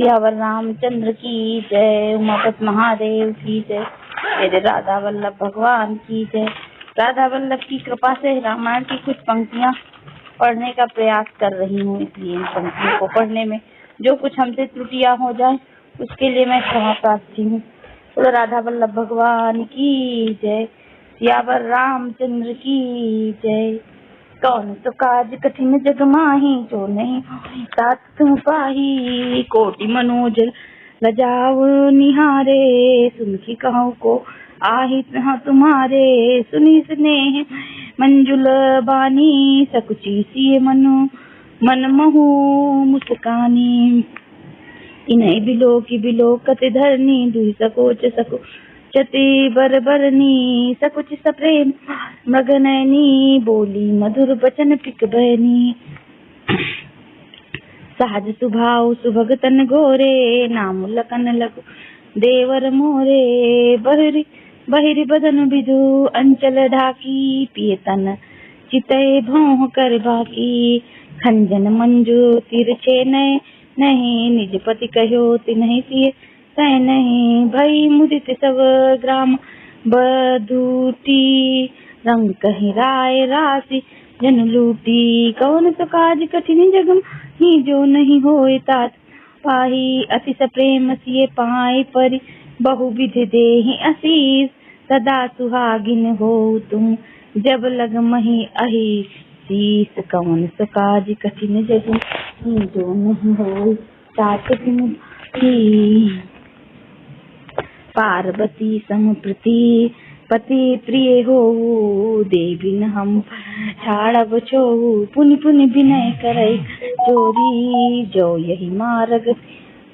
सियावर रामचंद्र की जय, उमापत महादेव की जय, मेरे राधा वल्लभ भगवान की जय। राधा वल्लभ की कृपा से रामायण की कुछ पंक्तियां पढ़ने का प्रयास कर रही हूँ, इसलिए इन पंक्तियों को पढ़ने में जो कुछ हमसे त्रुटियां हो जाए उसके लिए मैं क्षमा प्रार्थी हूँ। तो राधा वल्लभ भगवान की जय, सियावर रामचंद्र की जय। कौन तो काज कठिन जग माही, जो नहीं तात तुम पाही। कोटि मनोज लजाव निहारे, सुनखी कहूँ को आहि तुम्हारे। सुनी स्नेह मंजुल बानी, सकुची सी मन महु मुस्कानी। इन्हीं बिलो की बिलो कति धरनी, दुई सकोच सको चति बर बरनी। सकुच सप्रेम मगनैनी, बोली मधुर बचन पिक बहनी। सहज सुभाव सुभग तन गोरे, नाम लखन लघु देवर मोरे। बहिरी बदन बिदु अंचल ढाकी, पिय तन चितय भौह कर बाकी। खंजन मंजू तिरछे नय नहीं, निज पति कहो तिन्हि पिय तय नहीं। भई मुदित सब ग्राम बधूटी, रंग कहीं राय राशि जन लूटी। कौन तो काज कठिन जग ही, जो नहीं होए तात पाही। अति प्रेम सिए पाए परि, बहु विधि देहि असीस। सदा सुहागिन हो तुम, जब लग मही अहि शीस। कौन तो काज कठिन जग ही, जो नहीं होए तात पाही। पार्वती समप्रति पति प्रिय हो, देविन हम छाड़ब छोहु। पुनि पुनि विनय करई चोरी, जो यही मार्ग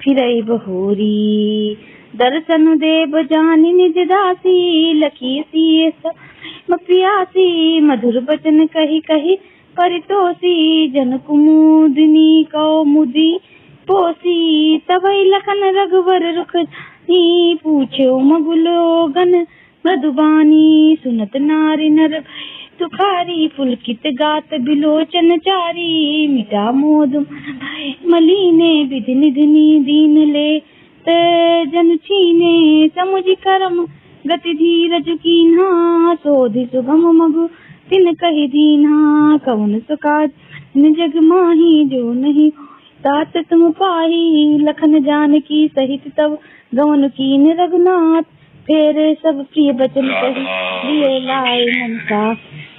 फिरई बहोरी। दर्शन देव जानि निज दासी, लखी सिए सब प्रियासी। मधुर बचन कही कही परितोषी, जन कुमुदिनी कौमुदी पोसी। तबई लखन रघुवर रुख नी, पूछो मगुलो गन मृदुबानी। सुनत नारी नर तुखारी, पुलकित गात बिलोचन चारी। मिटा मोद मलीने, विधि निधि दीन ले जन छीने। समुझ करम गति धीरज कीन्हा, सोधि सुगम मगु तिन कही दीन्हा। कौन सो काज जग माही, जो नहीं तात तुम पाही। लखन जानकी सहित तब गवन कीन रघुनाथ, फेरे सब प्रिय बचन कही दिए लाए मनसा।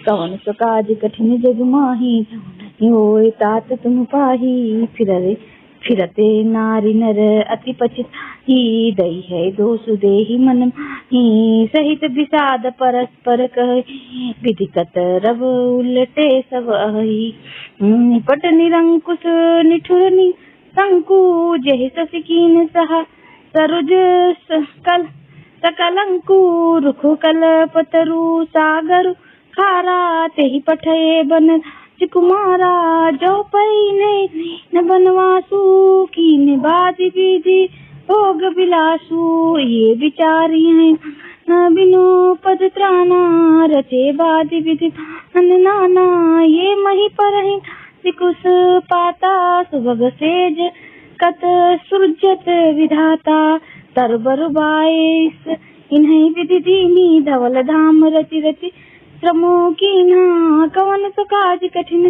कौन सो काज कठिन जग माही, जो नहीं होए तात तुम पाही। फिरते नारी नर अति पचित ही, दई है दोष देहि मन ही। सहित विषाद परस्पर कह, विधिकत रव उलटे सब अहि। निपट निरंकुश निठुर शंकु, जहि शशि कीन सहा सरुज सकलंकु। रुखु कल्पतरु सागर खारा, तेहि पठये बन कुमारा। जो पई न बनवासु, कीन बादि विधि भोग विलासु। ये विचारी हैं बिनु पद त्राना, रचे बादि विधि नाना। ये मही पर कुश पाता, सुभग सेज कत सुरजत विधाता। तरबर बाईस इन्हीं विधि दीनी, धवल धाम रचि रचि श्रमो कीन्हा। कवन तो काज कठिन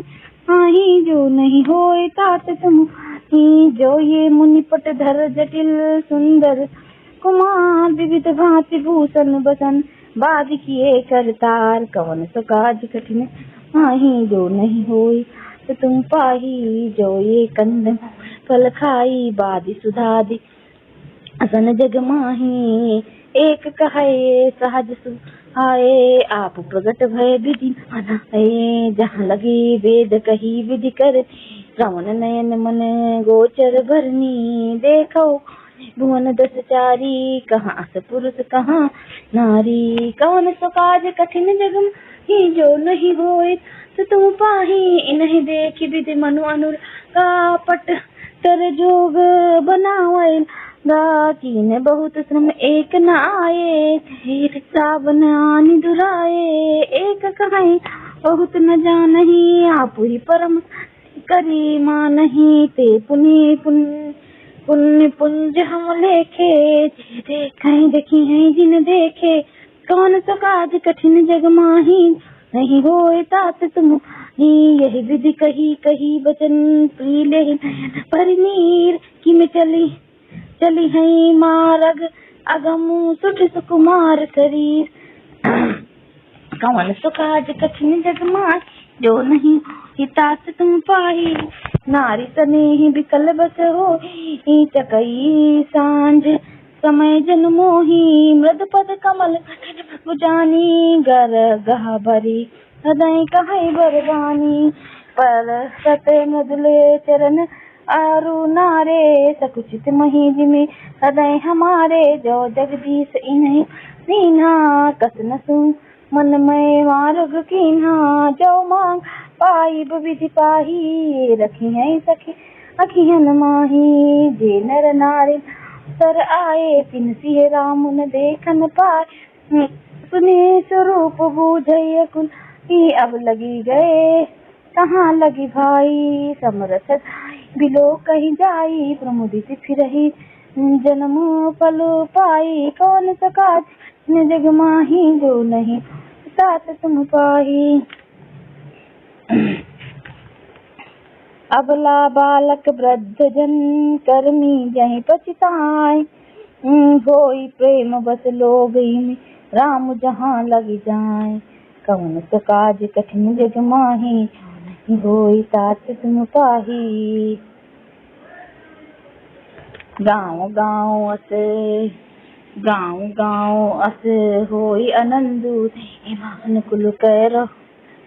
आही, जो नहीं होए तात तुम ही। जो ये मुनिपट धर जटिल सुंदर कुमार, विविध भांति भूषण बसन बाध किए करतार। कवन तो काज कठिन आही, जो नहीं होए तो तुम पाही। जो ये कंद फल खाई, बादी सुधादी असन जग माही। एक कहे सहज सुहाए, आप प्रगट भय विधि बनाए। जहाँ लगी वेद कही विधि कर, श्रवण नयन मन गोचर भरनी। देखो भुवन दस चारी, कहाँ अस पुरुष कहाँ नारी। कौन सो काज कठिन जग ही, जो नहीं होए तो तुम पाही। इन्हीं देखी विधि मनु अनुर का पट तर जोग बनावे। कीन बहुत श्रम एक न आए, सावन आनि दुराए। एक कहीं बहुत न जानही, आप ही परम करी मानही। ते पुनि पुण्य पुंज हम लेखे, कहीं देखी है जिन देखे, कौन सो काज कठिन जग माही, नहीं होए तात तुम यही विधि कही कही बचन प्रिय ले, परिनीर कि में चली है मारग अगम सुठ सुकुमार शरीर, कौन सो काज कठिन जग माही, जो नहीं हितात तुम पाही, नारी सनेह बिकल बस हो चकई सांझ, समय जन मोही मृद पद कमल जानी, गर गह भरी हृदय कहे बरबानी, पर सत मृदुले चरण आरु नारे, सकुचित मही जिमे हृदय हमारे, जो जगदीश इन्हें दीना कस न सु मन में मार्ग कीन्हा, जो मांग पाई विधि पाही, रखी है सखी अखियन माही, जे नर नारी सर आए, तिन सिय राम न देखन पाए, सुने स्वरूप बूझय कुल ही, अब लगी गए कहाँ लगी भाई, समरथ बिलो कहीं जाई, प्रमुदित फिरही जन्म फल पाई, कौन सका जग माही, जो नहीं तात तुम पाही, अबला बालक वृद्ध जन कर्मी जहीं पछताए, होई प्रेम बस लोग में राम जहाँ लग जाए, कौन सो काज कठिन जग माही, होई तात तुम पाही, गाँव गाँव अस होई आनंदु, ईमान कुल कैरो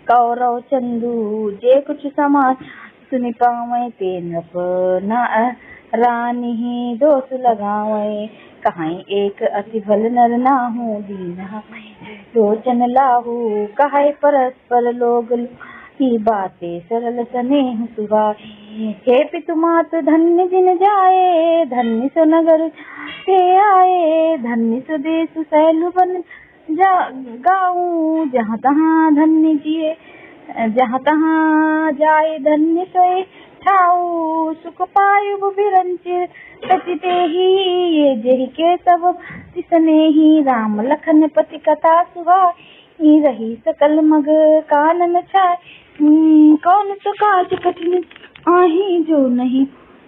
कौरव चंदू, जे कुछ समाज सुनि पावे, ते नृप न रानी दोष लगावे, कहीं एक अति भल नर नाहू, दीना लोचन लाहू, कहे परस्पर लोग की बातें सरल स्नेह सुहाए, हे पितु मात धन्य जिन जाए, धन्य सो नगर से आए, धन्य सो देश सैलु बन गाऊं, जहाँ तहाँ धन्य जिए, जहाँ तहाँ जाए धन्य सोए ठाऊ, सुख पायु बिरंचिर सचिते ही, ये जही के सब तिसने ही, राम लखन पति कथा सुहाई, रही सकल मग कानन छाए, कौन सो काज कठिन आही, जो नहीं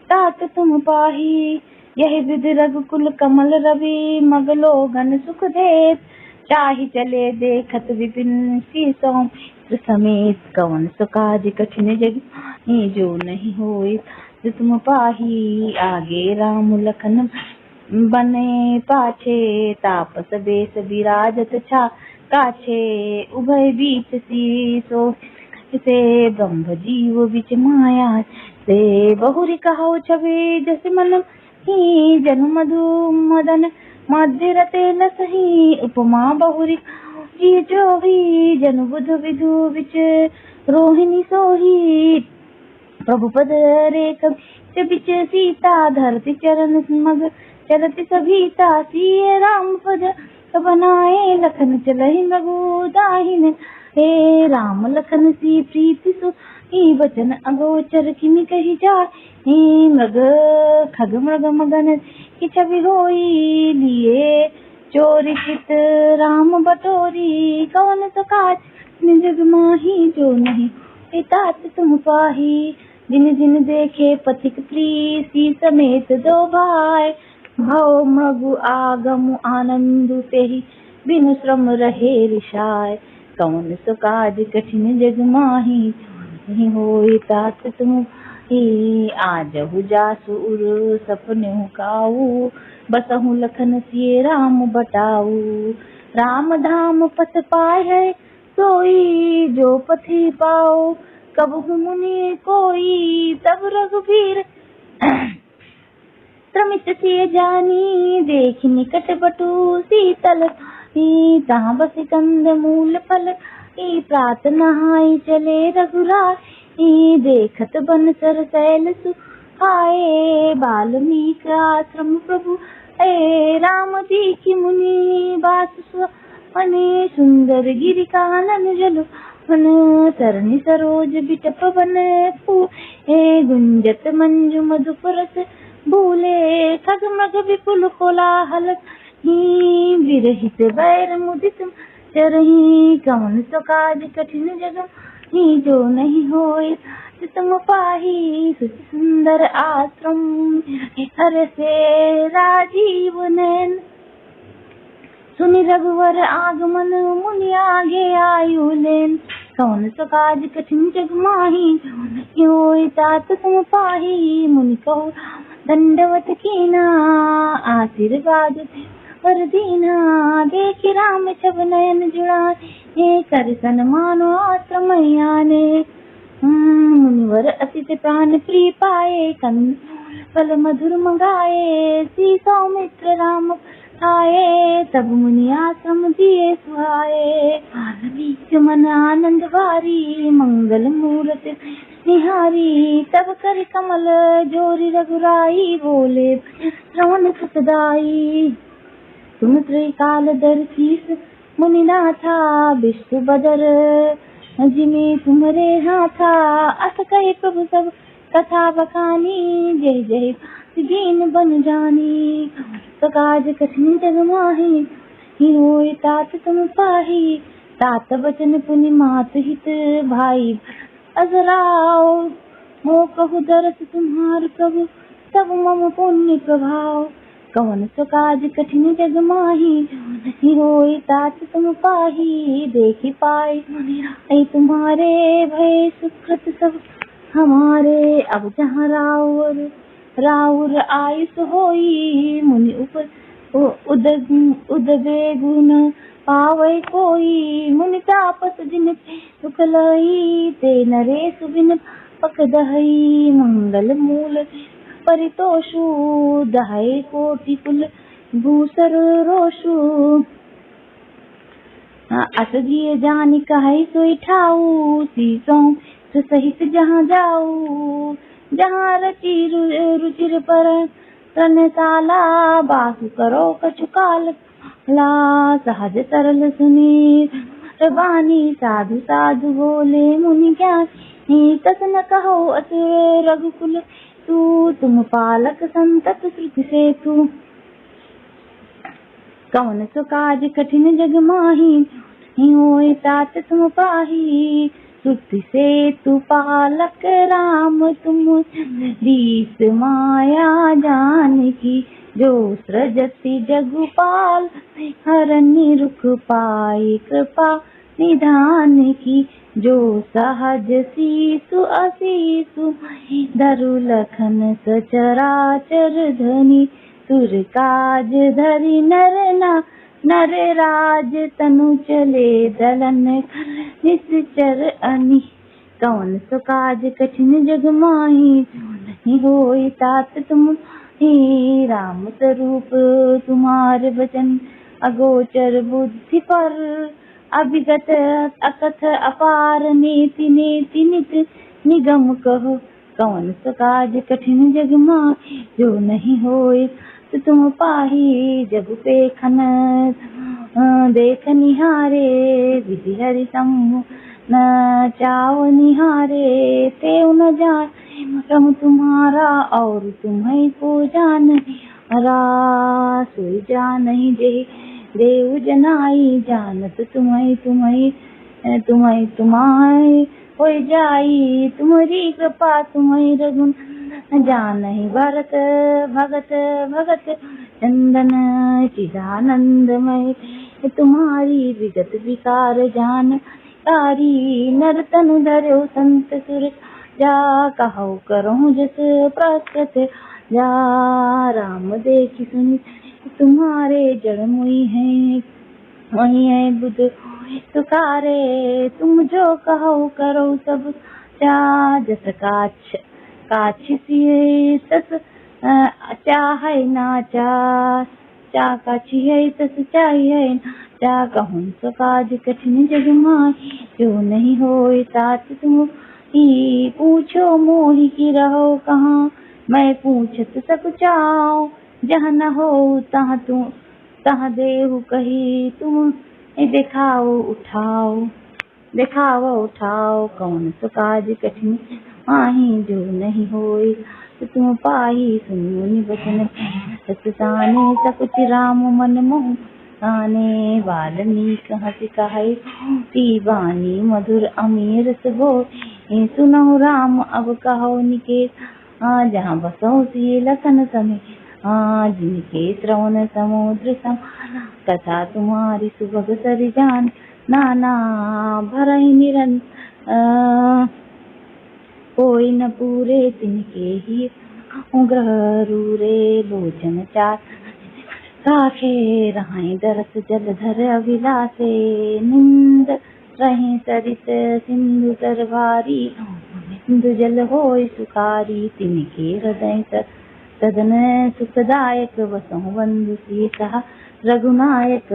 तात तुम पाही, यही विधि रघुकुल कमल रवि, मग लोगन सुख देत, चाहि चले देखत विपिन शीसों समेत, कौन सो काज कठिन जग जो नहीं होए तुम पाही, आगे राम लखन बने पाछे, तापस बेस विराजत छा काछे, उभय बीच शीसो से ब्रह्म जीव बिच माया, से बहुरी कहो छवि जस मन ही, जनु मधु मदन मध्य रते न सही, उपमा बहुरी जी जो भी, जनु बुध विधु बिच रोहिणी सोही, प्रभु पद रेख बिच सीता, धरती चरण मग चरति सभीता, सिय राम पद बनाए, लखन चलहि मगु दाहिने, हे राम लखन सी प्रीति सु वचन अगोचर किमि कही जाय, हे मृग खग मृग मगन की छवि होई, लिए चोरी चित राम बटोरी, कौन सो काज जग माही, जो नहीं तात तुम पाही, जिन जिन देखे पथिक प्रीति समेत दो भाई, भव मृगु आगम आनंदु तेहि, बिनु श्रम रहे रिशाय, कौन सो काज कठिन जग माही, नहीं होई तात तुम ही, आजहु जासु उर सपने काऊ, बसहु लखन सिय राम बटाऊ, राम धाम पथ पाए है सोई, जो पथि पाओ कबहु मुनि कोई, तब रघुबीर त्रमित सिय जानी, देख निकट बटु शीतल, तहाँ बसि कंद मूल फल, प्रात नहाई चले रघुराय, देखत बन सर सैल सुहाए, बाल्मीकि आश्रम प्रभु राम जी की मुनि वास, वने सुंदर गिरि कानन जलु, वन सरनि सरोज बिटप वन गुंजत मंजु मधुपरस, भूले खगमग विपुल कोलाहल विरहित वैर मुदित चरही कवन सो काज कठिन जग जो नहीं होय तुम पाही सुच सुंदर आश्रम हर से राजीव नैन सुनि रघुवर आगमन मुनि आगे आयु लेन कौन सो काज कठिन जग माही होय तात तुम पाही मुनि कहो दंडवत कीना आशीर्वाद पर दीना देखि राम छब नयन जुड़ाए कर सन्मानो आश्रम आने मुनिवर अतिथि प्राण प्रिय पाए कंद फल मधुर मंगाए सी सौमित्र राम आए तब मुनि आश्रम दिए सुहाए मन आनंद भारी मंगल मूरत निहारी तब कर कमल जोरी रघुराई बोले श्रवण सुखदाई तुम त्रिकाल दर्शीस मुनिनाथा विष्णु बदर जिमे तुम्हारे हाथा अस कहे प्रभु सब कथा बखानी जय जय दीन बन जानी तो काज कठिन जग माही होय तात तुम पाही तात बचन पुनि मात हित भाई अजराओ मो कहु दरस तुम्हार प्रभु सब मम पुण्य प्रभाव कवन सो काज कठिन जग माही होय तात तुम पाही देखि पाए ऐ तुम्हारे भय सुकृत सब हमारे अब जहाँ राउर आयुष होई मुनि ऊपर उदबे गुण पावै कोई मुनि तापस जिन सुख लई ते नरेश बिन पक दहई मंगल मूल परितोषु दहाई कोटि कुल भूसर रोषु असजिए जानी कहाई सोई ठाऊ सीसों सहित जहाँ जाऊ जहाँ रचि रुचिर पर तनशाला बासु करो कछुकाल ला सहज सरल सुनी बानी साधु साधु बोले मुनि ज्ञान तस न कहो अस रघुकुल तू तुम पालक संतत श्रुति से तू कवन सो काज कठिन जग माही होय तात तुम पाही श्रुति से तू पालक राम तुम दीस माया जान की जो सृजति जगुपाल हरनि रुख पाई कृपा निधान की जो सहज सीसु असीसु धरु लखन सचराचर धनी तुर काज धरि नर राज तनु चले दलन निश्चर अनि कौन सो काज कठिन जग माही नहीं होय तात तुम ही राम स्वरूप तुम्हारे वचन अगोचर बुद्धि पर अभिगत अकथ अपार नेति नेति नित निगम कहो कौन सो काज कठिन जग माही जो नहीं होय तो तुम पाही जग पे खन देख निहारे विधि हरि समूह न चाव निहारे ते न जाने प्रभु तुम्हारा और तुम्हें को जान हरा सोई जान नहीं जे देव जनाई जानत तुम्हें हो जाई तुम्हारी कृपा तुम्हें रघुन जान ही भरत भगत चंदन चिदानंदमय तुम्हारी विगत विकार जान कारी नर तनु धरो संत सुर जा कहो करो जस प्रकृत जा राम देखी सुनी तुम्हारे जड़ मुई है वही है बुध तुकारे तुम जो कहो करो सब जा जस काछ सिए तस चाहे ना चा काछी है तस चाहिए चा कहूँ सो काज कठिन जग माही जो नहीं होय तात तुम ही पूछो मोहि की रहो कहाँ मैं पूछत सक चाओ जहाँ न हो तहाँ देहु कही तुम दिखाओ उठाओ कौन सो काज कठिन माही जो नहीं होय तो तुम पाही सुनो निबचन सत साने सकुच राम मन मोह आने वाल्मीकि हंस कहे दीवानी मधुर अमीर सबो सुनो राम अब कहो निकेश जहाँ बसो सी लखन समय जिनके श्रवण समुद्र समाना कथा तुम्हारी सुभग सरिजान नाना भरई निरंतर कोई न पूरे तिनके ही ग्रह रूरे लोचन चार राखे रहाई दरस जलधर अभिलाषे निंद रहे सरित सिंधु तरवारी सिंधु जल होय सुखारी तिनके हृदय सदन सुखदायक वसो बंधु सीता रघुनायक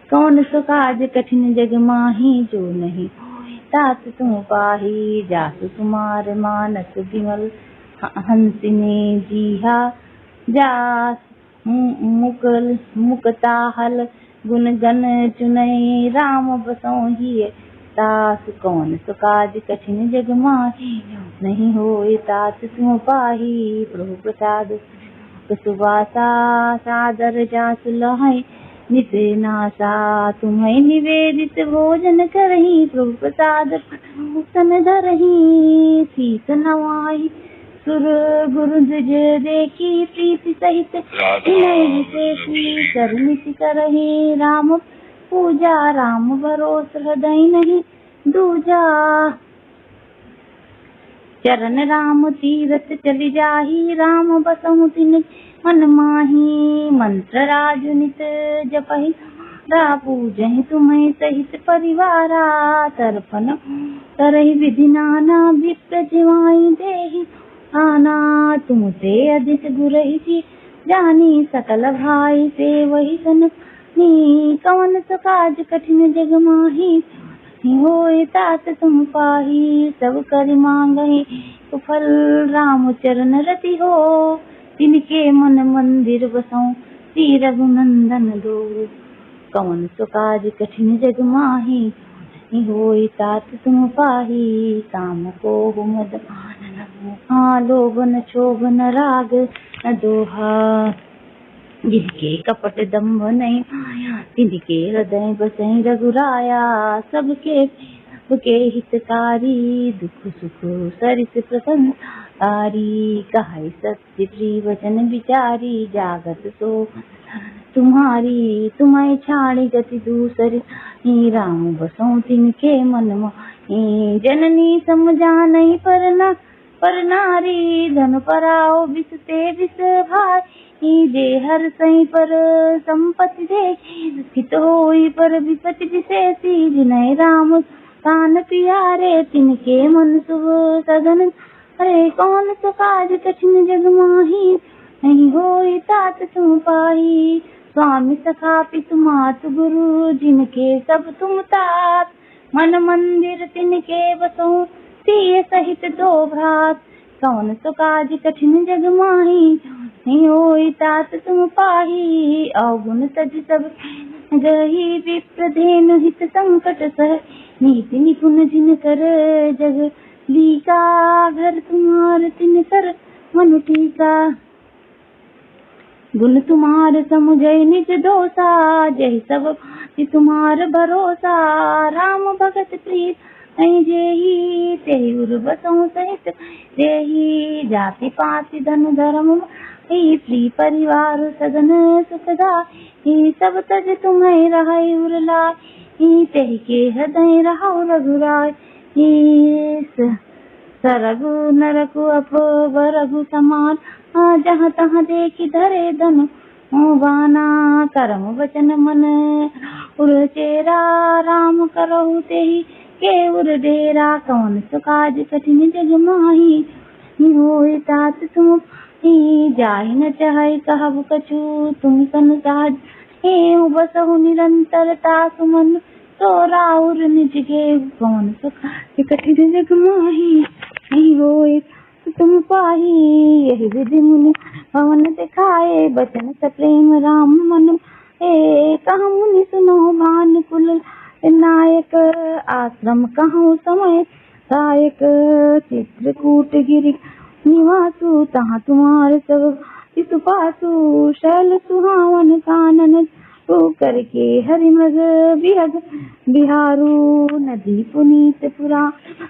कौन सो काज कठिन जग माही जो नहीं तात तुम पाही जासु तुम्हार मानस विमल हंसिने जीहा जास मुकल मुकताहल गुण गण चुनई राम बसों ही तास कौन सो काज कठिन जग माही नहीं होए तात तुम पाही प्रभु प्रसाद सुवासा सादर जासु लहै नित नासा तुम्हें निवेदित भोजन करही प्रभु प्रसाद सन धरही शीस नवाई सुर गुरु दुज देखी प्रीति सहित विशेषी करमिति करही राम पूजा राम भरोस हृदय नहीं दूजा चरण राम तीरथ चली जाही राम बसहु तिन मन माही मंत्र राजुनित जपहि पूजहि तुम्हें सहित परिवारा तर्पण करहि विधि नाना विप्र जिवाई देहि आना तुमसे अधिक गुरहि जी जानी सकल भाई से वही सन नी कवन सो काज कठिन जग माही होए तात तुम पाही सब कर मांगहि फल राम चरण रति हो तिनके मन मंदिर बसों श्री रघुनंदन दो कवन सो काज कठिन जग माही होए तात तुम पाही काम को मद लोभन क्षोभन राग न दोहा जिनके कपट दम्भ नहीं आया तिनके हृदय बसई रघुराया सबके के हितकारी दुख सुख सरिस प्रसन्नकारी कहे सत्य प्रिय वचन विचारी जागत सो तुम्हारी तुम्हें छाड़ी गति दूसरी राम बसों तिनके मन में जननी समझा नहीं पर नारी धन पराओ विसते विष भाई दे हर सही पर संपत्ति दे हित होई पर विपत्ति विशेषी जिन्हें राम कान प्यारे तिनके मन शुभ सदन अरे कौन सो काज कठिन जग माही नहीं होई तात तुम पाही स्वामी सखा पितु मातु गुरु जिनके सब तुम तात मन मंदिर तिनके बसों सिय सहित दो भ्रात कौन सो काज कठिन जग माही नहीं होई तात तुम पाही अवगुण तज सब गही विप्रधेनु हित संकट सह नीति निपुण जिन कर जग लीका घर तुम्हार तिन कर मनु टीका गुण तुम्हार समुझय निज दोषा जय सब तुम्हार भरोसा राम भगत प्रीत नहीं जेहि तेहि उर बसों सहित देहि जाति पाति धन धर्म प्रिय परिवार सदन सुखदा सब तज तुम्हें रहे उरला तेहि के हृदय रहो रघुराय सरगु नरकु अपोब रघु समान जहाँ तहाँ देखी धरे धन बाना कर्म वचन मन उर चेरा राम करहु तेहि के उर डेरा कौन सो काज कठिन जग माही होई तात तुम जाहि न चाहे कहब कछु तुम सन सहज हे बसहु निरंतर तासु मन तो राउर निज गे कौन सो काज कठिन जग माही होई तुम पाही यही विधि मुनि भवन दिखाए बचन स प्रेम राम मन कहा मुनि सुनो भान कुल नायक आश्रम कहूँ समय सायक चित्रकूट गिरि निवासु तहाँ तुम्हार सब चित पासु। शैल सुहावन कानन तो करके हरि मृग विहग बिहारू। नदी पुनीत पुरा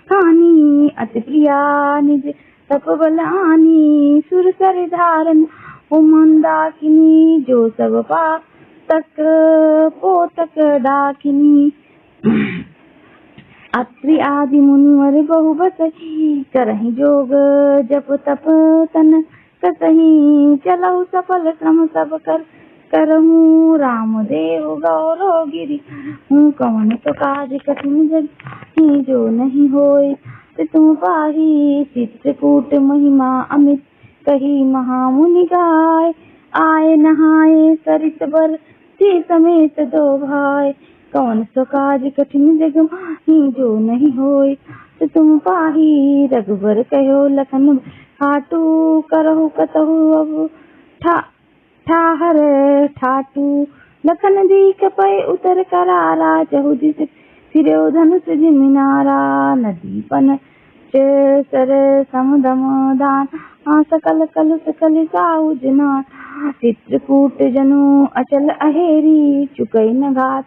कहानी अति प्रिया निज तप बलानी। सुर सर धारन ओ मंदाकिनी जो सब पा तक पोतक डाकिनी। अत्रि आदि मुनिवर बहु बसहि करहि जोग जप तप तन कसहि। चलऊ सफल श्रम सब कर करहूँ राम देव गौरव गिरि। हूँ कवन तो काज कठिन जग जो नहीं होय तुम पाही। चित्रकूट महिमा अमित कही महामुनि गाय। आए नहाए सरित बर सी समेत दो भाई। कौन सो काज कठिन जग माही जो नहीं होय तुम पाही। रघुबर कहो लखन खाटू करहु कतहु अब ठाहर ठाटू। लखन दीख पै उतर करारा चहु दिस फिरो धनुष जिमिनारा। नदी पन सर समुदम दान सकल कलुष कलि साहु जना। चित्रकूट जनु अचल अहेरी चुकई न घात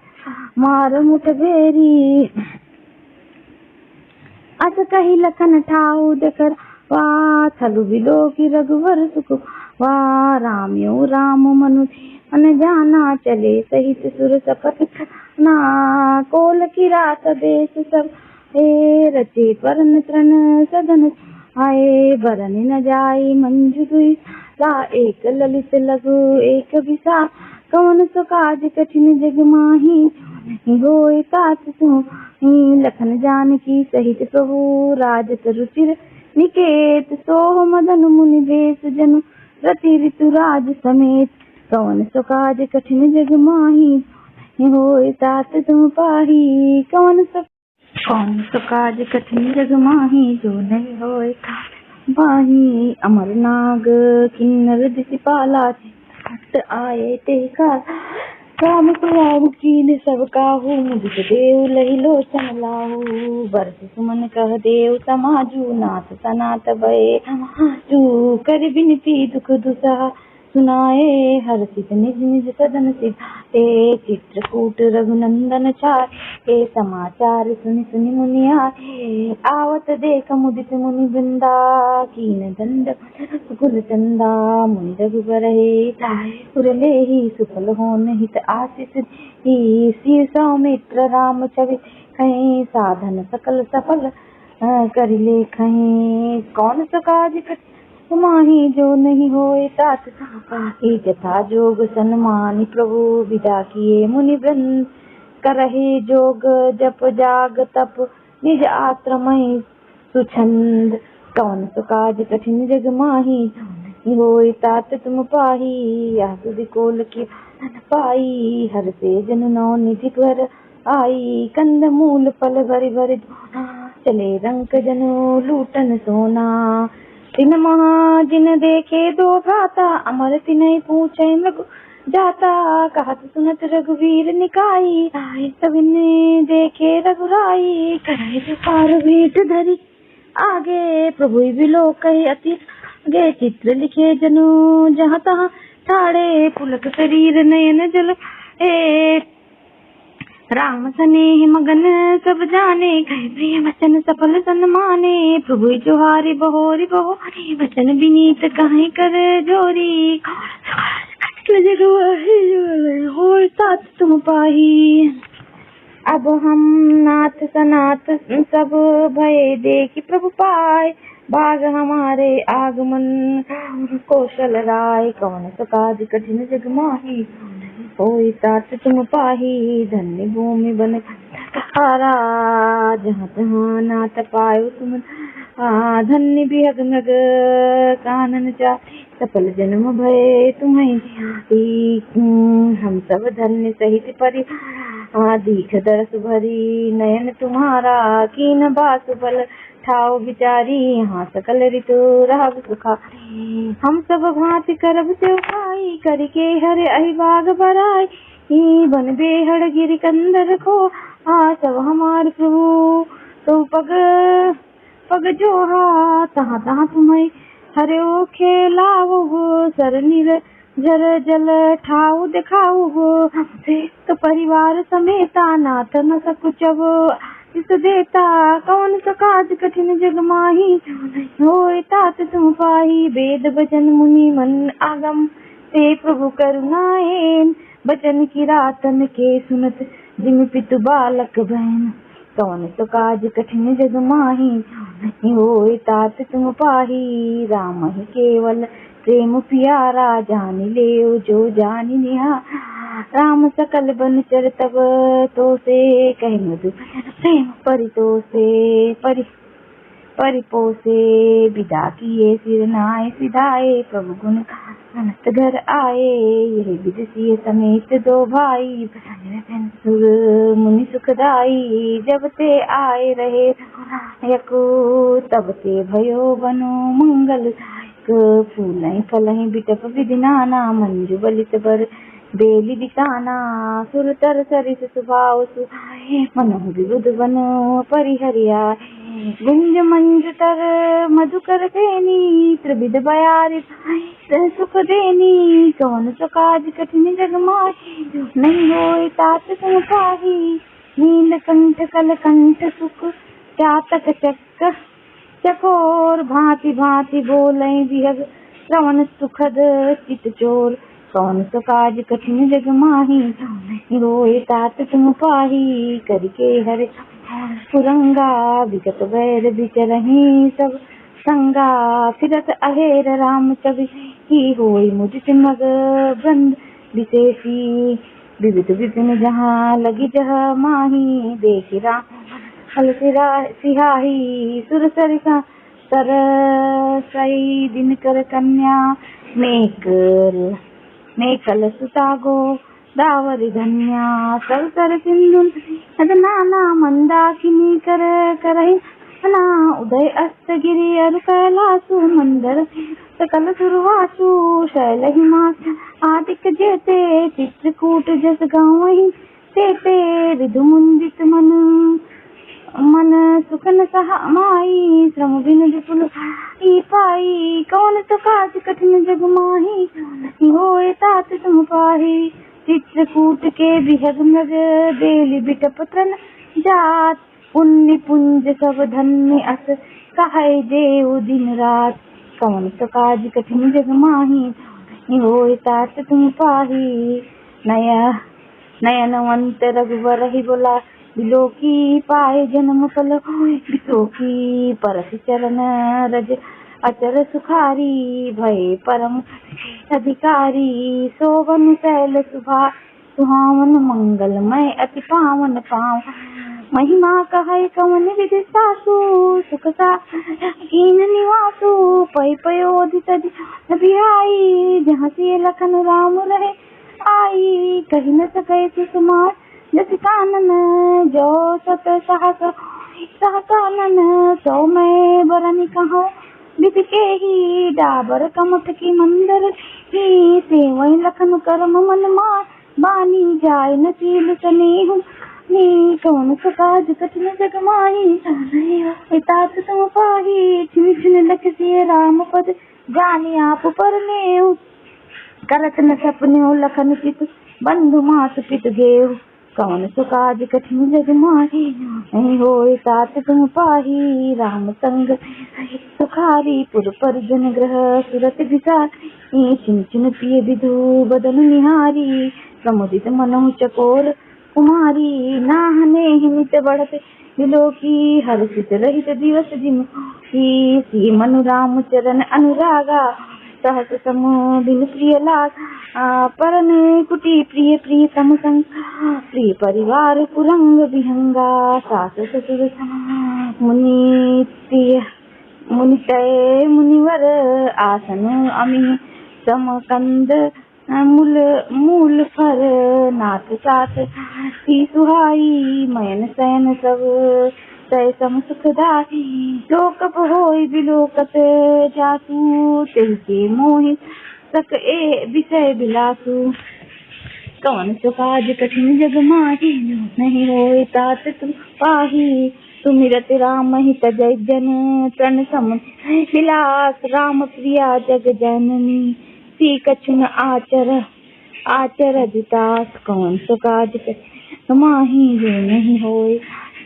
मार मुठ भेरी। अस कही लखन ठाऊ देकर वा थलु बिलो की रघुवर सुख वा। राम्यो राम मनु मन जाना चले सहित सुर सपथ ना। कोल की रात देश सब हे रचे परन तृण सदन आए। बरन न जाई मंजु दुई ला एक ललित लघु एक विसा। कौन सो काज कठिन जग माही होय तात तुम। लखन जानकी सहित प्रभु राजत रुचिर निकेत। सोह मदन मुनि भेष जनु रति ऋतु राज समेत। कौन सो काज कठिन जग माही होय तात तुम पाही। कौन सो काज कठिन जग माही जो नहीं होय तात पाही। अमर नाग किन्नर दिसिपाला चित्त आए ते का। राम सुहाऊ कीन सब काहू मुदित देव लहि लोचन लाहू। बरस सुमन कह देव समाजू नाथ सनात भय समाजू। कर बिनती दुख दुसह सुनाए हर्षित निज निज सदन सिधाए। चित्रकूट रघुनंदन छाए समाचार सुनि सुनि मुनि आए। आवत देख मुदित मुनि वृंदा कीन दंड कुल चंदा। मुनि रघुबर हे ताए पुर लेहि सुफल होन हित आशीष ही। सिर सौमित्र राम छवि कहीं साधन सकल सफल कर लेखहीं। कौन सा काज माही जो नहीं होय तात पाही। जथा जोग सन्मानी प्रभु विदा किए मुनि वृंद। करहे जोग जप जाग तप निज आश्रमय सुछंद। कौन सो काज कठिन जग माही होय तात तुम पाही। यह सुधि कोल की पाई हर से जन नौ निधि घर आई। कंद मूल फल भरि भरि चले रंक जनो लूटन सोना। तिन महा जिन देखे दो भ्राता अमर तिनय पूछे मृग जाता। कहत सुनत रघुवीर निकाई सविने देखे रघुराई। करे पार भेंट धरी आगे प्रभु बिलो कहे अति गे। चित्र लिखे जनु जहाँ तहाँ ठाड़े पुलक शरीर नयन जल ए। राम स्नेह मगन सब जाने कहे प्रिय वचन सफल सन्माने। प्रभु जोहारी बहोरी बहोरी वचन विनीत कहीं कर जोरी। होय तात तुम पाही। अब हम नाथ सनात सब भय देखी प्रभु पाए। बाग हमारे आगमन कौशल राय। कौन सो काज कठिन जग माही होय तात तुम पाही। धन्य भूमि बन हारा जहाँ तहाँ नाथ पायो तुम। धन्य बिहग मृग कानन चाहे सफल जन्म भय तुम्हें। हम सब धन्य सहित परि दीख दरस भरी। नयन तुम्हारा कीन बासु बल ठाओ बिचारी। यहाँ सकल ऋतु रहब सुखारी। हम सब भांति करब सेवकाई करके हरे अहि बाग बराई। बन बेहड़ गिरि कंदर को सब हमार प्रभु तो पग पग जोहा। तहाँ तहाँ तुम्हें हरे ओ खेलाओ गो सर निर जर जल ठाऊ दिखाओ गो हमसे तो परिवार समेता नाथ न सकुचव इस देता कौन सा काज कठिन जग माही होए तात तुम पाही वेद वचन मुनि मन आगम ते प्रभु करुणाएन बचन की रातन के सुनत जिम पितु बालक बहन कौन तो काज कठिन जग माही होए तात तुम पाही राम ही केवल प्रेम प्यारा जान ले जो जानी निहा राम सकल बन चर तब तो से कह मधु प्रेम परितो से परिपोसे विदा किए सिर नाय सिधाए प्रभु गुण अनंत घर आए यही विद सिय समेत दो भाई सुर मुनि सुखदाई जब ते आए रहे यको तब ते भयो बनो मंगल फूलई फलई बिटप विधि नाना मंजु बलित बर बेली बिताना सुर तर सरिस सुभाव सुहाए मनोह विरुद्ध बन परिहरिया गुंज मंजु तर मधुकर देनी त्रिविध बयारी सुख देनी कौन सा काज कठिन जग माही नहीं होए तात तुम पाही नील कंठ कल कंठ सुख चातक चक्र चकोर भांति भांति बोले विहग श्रवण सुखद चित चोर कौन सा काज कठिन जग माही रोए तात तुम पाही करके हरे पुरंगा विगत वैर बिचरही सब संगा फिरत अहेर राम छवि की होई मुदित मग बंद विशेषी विविध विपिन जहाँ लगी जह माही देखी राम हल सिहाही सुर सरिसा सर सई दिन कर कन्या मेकल सुतागो दावरी धन्या सर सर सिंधु नाना मंदाकिनी कर करही ना उदय अस्त गिरि अरु कैलासु मंदर सकल सुरवासु शैल हिमाच आदिक जेते चित्रकूट जस गाँव तेते विधु मुंदित मन सुखन सहामाई श्रम बिन विपुल पाई कौन तो काज कठिन जग माही होए तात तुम पाही चित्रकूट के विहग मग बेली बिटप तन जात पुण्य पुंज सब धन्य अस कहे देव दिन रात कौन तो काज कठिन जग माही होए तात तुम पाही नयनवंत रघुवर ही बोला बिलोकी पाए जन्म फल बिलोकी परस चरण रज अचर सुखारी भय परम अधिकारी सोवन शैल सुभा सुहावन मंगलमय अति पावन पाव महिमा कहे कवन विधि सासु सुख सा कीन निवासु पय पयोधित आई जहाँ से लखन राम रहे आई कही न सके सुकुमार जस कानन जो सत सह कानन सो मैं बरनी कहो विधि के ही डाबर कमठ की मंदर ही से वही लखन करम मन मां बानी जाय न कील स्नेह नी कौन सा काज कठिन जग माही तात तुम पाही छिन छिन लख सिय राम पद जानी आप पर नेव करत न सपने लखन चित बंधु मास पित गेव कौन सो काज कठिन जग माही नहीं होए तात तुम पाही राम संग सुखारी पुर परिजन ग्रह सुरत विचार चिन चिन पिय विधु बदन निहारी प्रमुदित मनोह चकोर कुमारी नाहने हिमित बढ़त विलोकी हर्षित रहित दिवस जिम सी मनु राम चरण अनुरागा सहस सम बिन प्रिय लाग परन कुटी प्रिय प्रिय तम संग प्रिय परिवार पुरंग विहंगा सास ससुर मुनि प्रिय मुनि तय मुनिवर आसन अमी समकंद मूल फर नाथ साथ सी सुहाई मयन सैन सब तय सम सुखदाई जो कप होई बिलोकत जासु तिल के मोहि सक ए विषय बिलासु कौन सो काज कठिन जग माही नहीं होए तात तुम पाही सुमिरत राम हित जय जन तन सम विलास राम प्रिया जग जननी सी कछुन आचर दितास कौन सो काज माही जो नहीं होय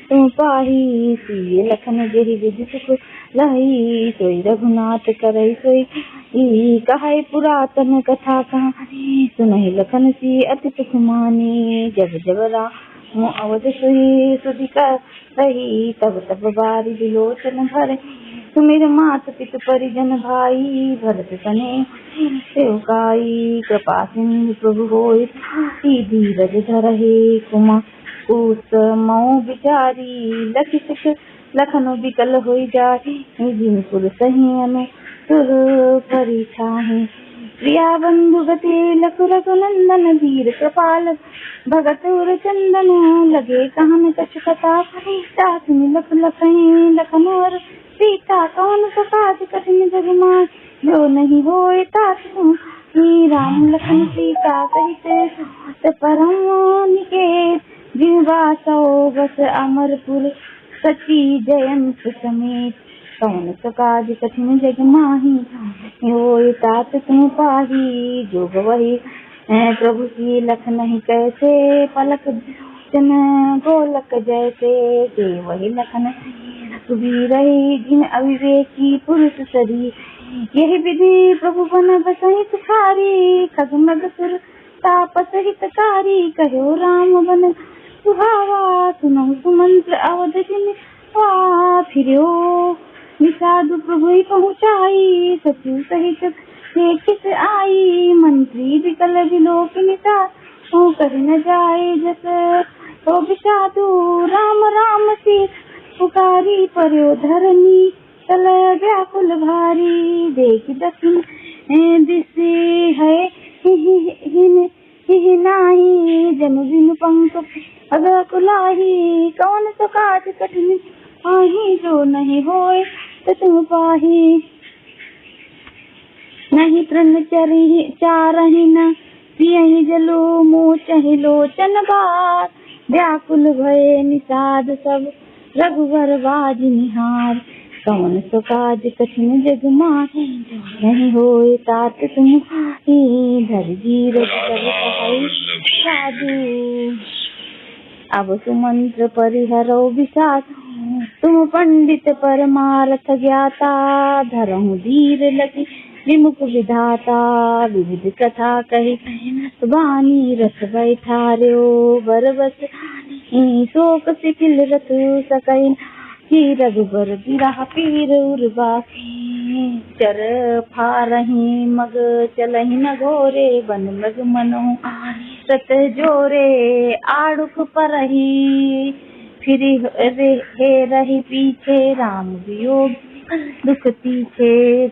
तुम पाही सी लखन जेहि विधि सुख लही सोई रघुनाथ करई सोई कहे पुरातन कथा कहानी सुनहि लखन सी अति सुख मानी जब जब राम अवध सोई सुधिका रही तब तब बारी विलोचन भरे सुमिर मात पितु परिजन भाई भरत तने सेवकाई कृपा सिंधु प्रभु होय धीरज धरहि कुमा कुस मऊ बिचारी लखि सुख लखनो बिकल होई जाहि जिनपुर सही अनु सुर परिछाहि प्रिया बंधु गति लखु रघुनंदन वीर कृपाल भगत उर चंदन लगे कहन कछु कथा तासुनि लख लखहि लखनोर सीता कौन सकाज कठिन जग माय जो नहीं होय तासु राम लखन सीता सहित परम निकेत जिनवासो बस अमरपुर सची जयंत समेत कौन सकाज कठिन जग माही होय तात तुम पाही जो गवही प्रभु की लख नहीं कैसे पलक जन गोलक जैसे जे वही लखन सुबी रही जिन अविवेकी पुरुष सरी यही विधि प्रभु बन बसहि सुखारी खगमग सुर तापस हितकारी कहो राम बन सुहावा सुनहु सुमंत्र अवध जिन फिरो निषादु प्रभु पहुँचाई सचिव सहित किस आई मंत्री विकल विलोक निशा कर न जाए जस तो विषादु राम राम से पुकारी पर्यो धरनी चल व्याकुल भारी देख दक्षिण दिशे है ही नाही जन बिनु पंख अगकुलाही कौन सो काज कठिन आही जो नहीं होय तुम पाही नहीं तृण चारहि न पियहि जलो मोह चहि लोचन बार व्याकुल भये निषाद सब रघुवर बाज निहार कौन सो काज कठिन जग माही नहीं होय तात तुम धर जीर साधु अब सुमंत्र परिहरो विषाद तुम पंडित परमार्थ ज्ञाता धरहु धीर लगी विमुख विधाता विविध कथा कही वाणी रस बैठार्यो बरबस शोक सिखिल रथ सकैन की रघुबर बिरह पीर उर्वासी चर फारही मग चलहि न घोरे बन मृग मनो सत जोरे आड़ुख परही फिर हे रही पीछे राम वियोग दुख पीछे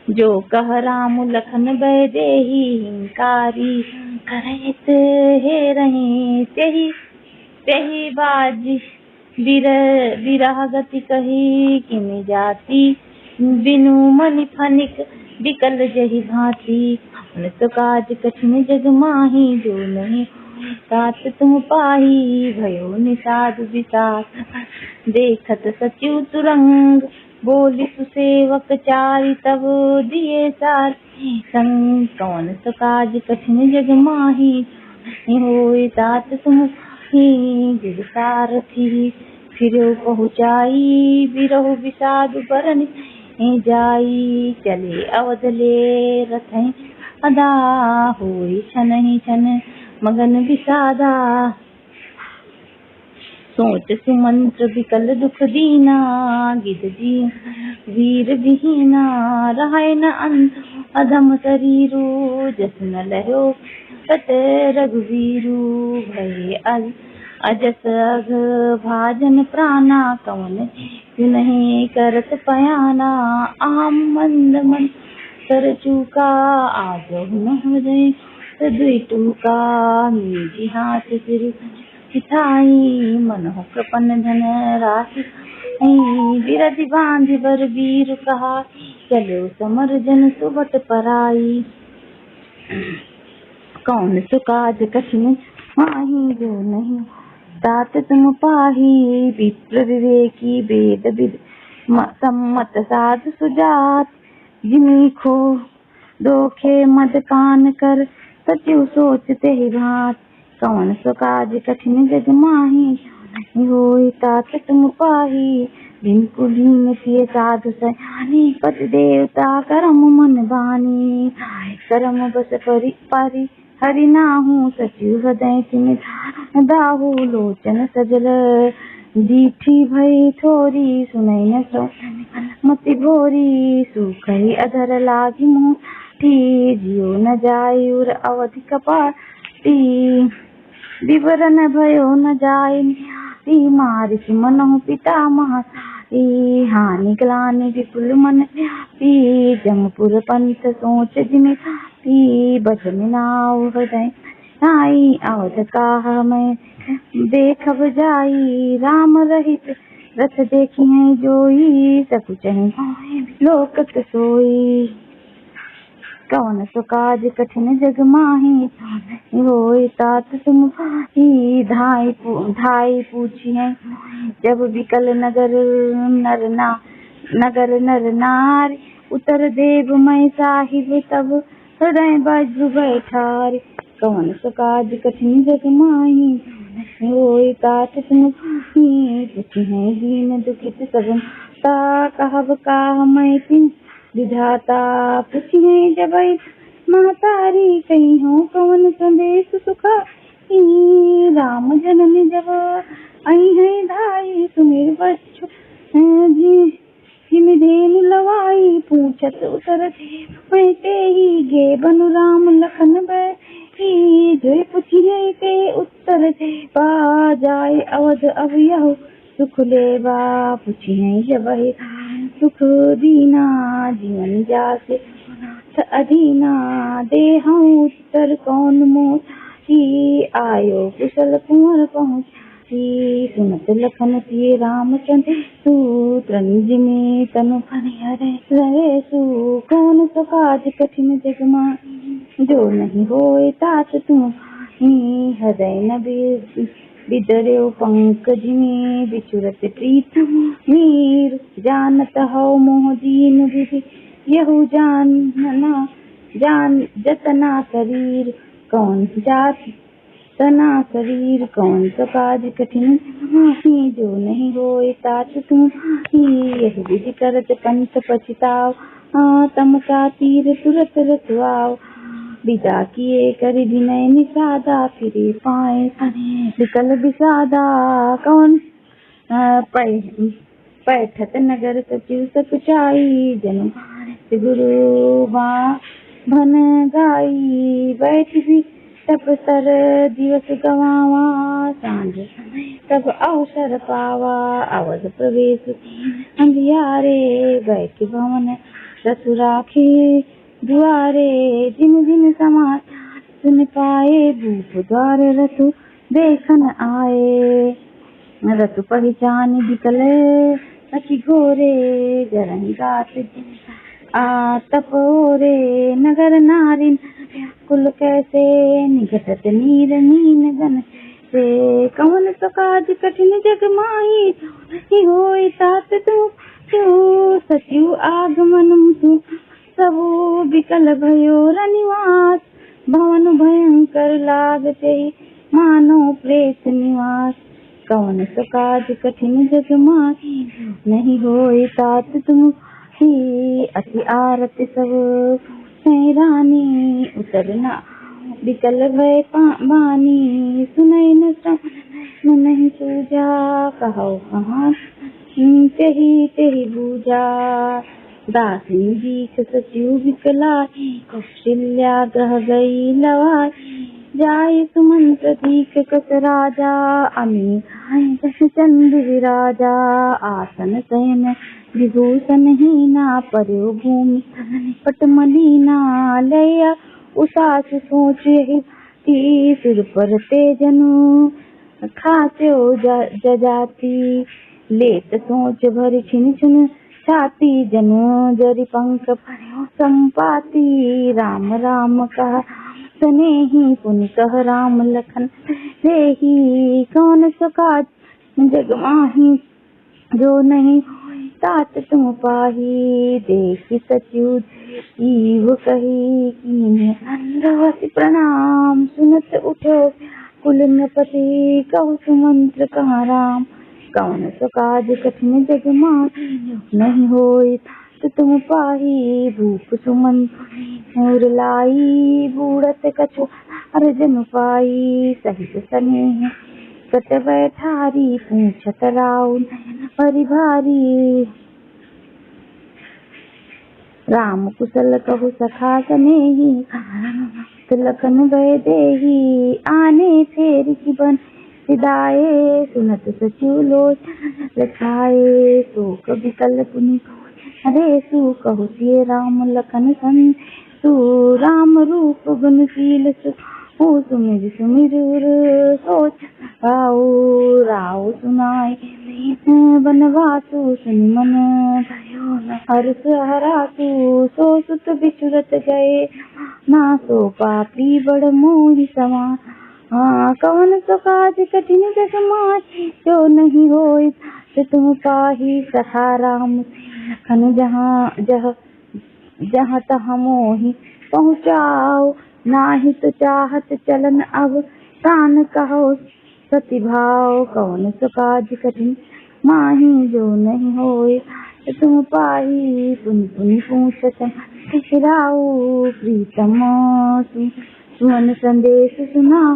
जो कह राम लखन बह देही हिंकारी करहित हे रही तेही बाजी बिरह गति कही किमि जाती बिनु मनि फनिक विकल जही भांति तो काज कठिन जग माही जो नहीं तात तुम पाही भयो निषाद विषाद देखत सचिव तुरंग बोली सुसेवक चारि तब दिए सार संग कौन सो काज कठिन जग माही होय तात तुम जग सारथी फिरो पहुँचाई बिरहु विषाद बरन जाई चले अवध ले रथ अदा होई छन छन मगन विषादा सोच सुमंत्र विकल दुख दीना गिद जी वीर विहीना रहाय न अंत अधम शरीरु जस न लहो सत रघुवीरु भय अजस अघ भाजन प्राणा कवन नहीं करत पयाना आम मंद मन कर चूका आज न हृदय दुई टूका मीजी हाथ सिर पिठाई मन हो कृपन धन राशि बिरधि बांधि बर वीर कहा चलो समर जन सुबट पराई कौन सो काज कठिन माही जो नहीं तात तुम पाही विप्र विवेकी वेद विद सम्मत साधु सुजात जिमी खो दोखे मद पान कर सचिव सोचते ही भात कौन सो काज कठिन जग माही होई तात तुम पाही दिन कुलीन किए साधु सयानी पति देवता करम मन बानी करम बस परि पारी हरि नाहू सचिव हृदय सिम दाहू लोचन सजल दीठी भई थोरी सुनई न सो मति भोरी सुखई अधर लागी मुठी जियो न जायुर अवधि कपाटी विवरण भयो न जाय मारिच मनहु पिता महासारी हानि ग्लानि विपुल मन पी जमपुर पंथ सोच जिमि पी बचन नाव हृदय नाई अवध काह मैं देखब जाई राम रहित रथ देखी है जोई सकु चहि लोकत सोई कौन सो काज कठिन जग माही होई तात तुम ही धाई पूछी है जब विकल नगर नर नारी उतर देव मैं साहिब तब हृदय बज्र बैठार कौन सो काज कठिन जग माही होई तात तुम ही पूछी है दीन दुखित सब ता कहब काह मैं तिन विधाता पूछिए जब महतारी कही हो कौन संदेश सुखा राम जननी जब आई है धाई सुमिर बच्चो जिम धेनु लवाई पूछत उतर मैं ते ही गे बनु राम लखन बही जो पूछिए के उत्तर पा जाए अवध अब यह सुख लेवा पूछिए जब सुख दीना जीवन जासे अधीना देह उत्तर कौन मोची आयो कुशल कुंवर पहुँची सुनत लखन सिए रामचंद्र सूत्र निज में तनु हरे रहे सु कौन सो काज कठिन जग माही जो नहीं होए तात तुम हृदय न बिदर्यो पंकज में बिचुरत प्रीतम वीर जानत हो मोह दीन विधि यहु जान जतना शरीर कौन जात तना शरीर कौन सो काज कठिन जो नहीं होए तात तुम यह विधि करत पंथ पछताओ तम का तीर तुरत रतवाओ विदा किए कर विनय निषादा फिरे पाए विकल विषादा कौन पैठत नगर सचिव सकुचाई जनु गुरु भन गाई बैठ भी तप सर दिवस गवावा सांझ तब अवसर पावा अवध प्रवेश अंधियारे बैठ भवन रसु राखे दुआरे जिन जिन समाचार सुन पाए भूप द्वार रतु देखन आए रतु पहचान बिकले अति घोरे जरन गात तपोरे नगर नारिन कुल कैसे निघटत नीर नीन गन से कौन सो काज कठिन जग माही होई तात तू सचिव आगमन तू सबु विकल भयो रनिवास भवन भयंकर लागते मानो प्रेत निवास कौन सो काज कठिन जग माही नहीं होए तात तुम ही अति आरत सब रानी उतरना विकल भय बानी सुनई न श्रवण नहीं सूझा कहो कहाँ तेही बूझा दासी दीख सचिव विकलाई कौशल्या ग्रह गई लवाई जाय सुमंत दीख कस राजा अमी चंद विराजा आसन शयन विभूषण हीना पर्यो भूमि पटमलीना लया उसास सोच सुर पर तेजनु खाचो जजाती लेत सोच भरी छिन छिन छाती जनु जरी पंख भर्यो संपाती राम राम कहा स्नेही पुनि कह राम लखन देही कौन सो काज जग माही जो नहीं तात तुम पाही। देखी सचुत ईव कही कीन्हे दंडवत प्रणाम। सुनत उठो कुल नृपति कहु सुमंत्र कहाँ राम। कौन सो काज कठिन जग माही नहीं होय तो तुम पाही। भूप सुमंत मोर लाई बूढ़त कछु अर्जन पाई। सहित स्नेह कट बैठारी पूछत राउ हरि भारी। राम कुशल कहु सखा सनेही लखन भय देही। आने फेर की बन विदाये सुनत सचिव लोचन लछाए। शोक विकल पुनि हरे सु कहु सिय राम लखन सन। तू राम रूप गुणशील सुमिर सुमिर सोच राउ। राउ सुनाय बनवासु सुनि मन हर्ष हरासु। सो सुत बिचुरत गए ना सो पापी बड़ मोहि समान। कौन सो काज कठिन जग माही जो नहीं होय तो तुम पाही। सखा राम लखन जहाँ तहाँ मोहि पहुँचाओ। नाही तो चाहत चलन अब प्राण कहो सतिभाव। कौन सो काज कठिन माही जो नहीं होय तो तुम पाही। पुनि पुनि पूछत राउ प्रीतम सुमन संदेश सुनाओ।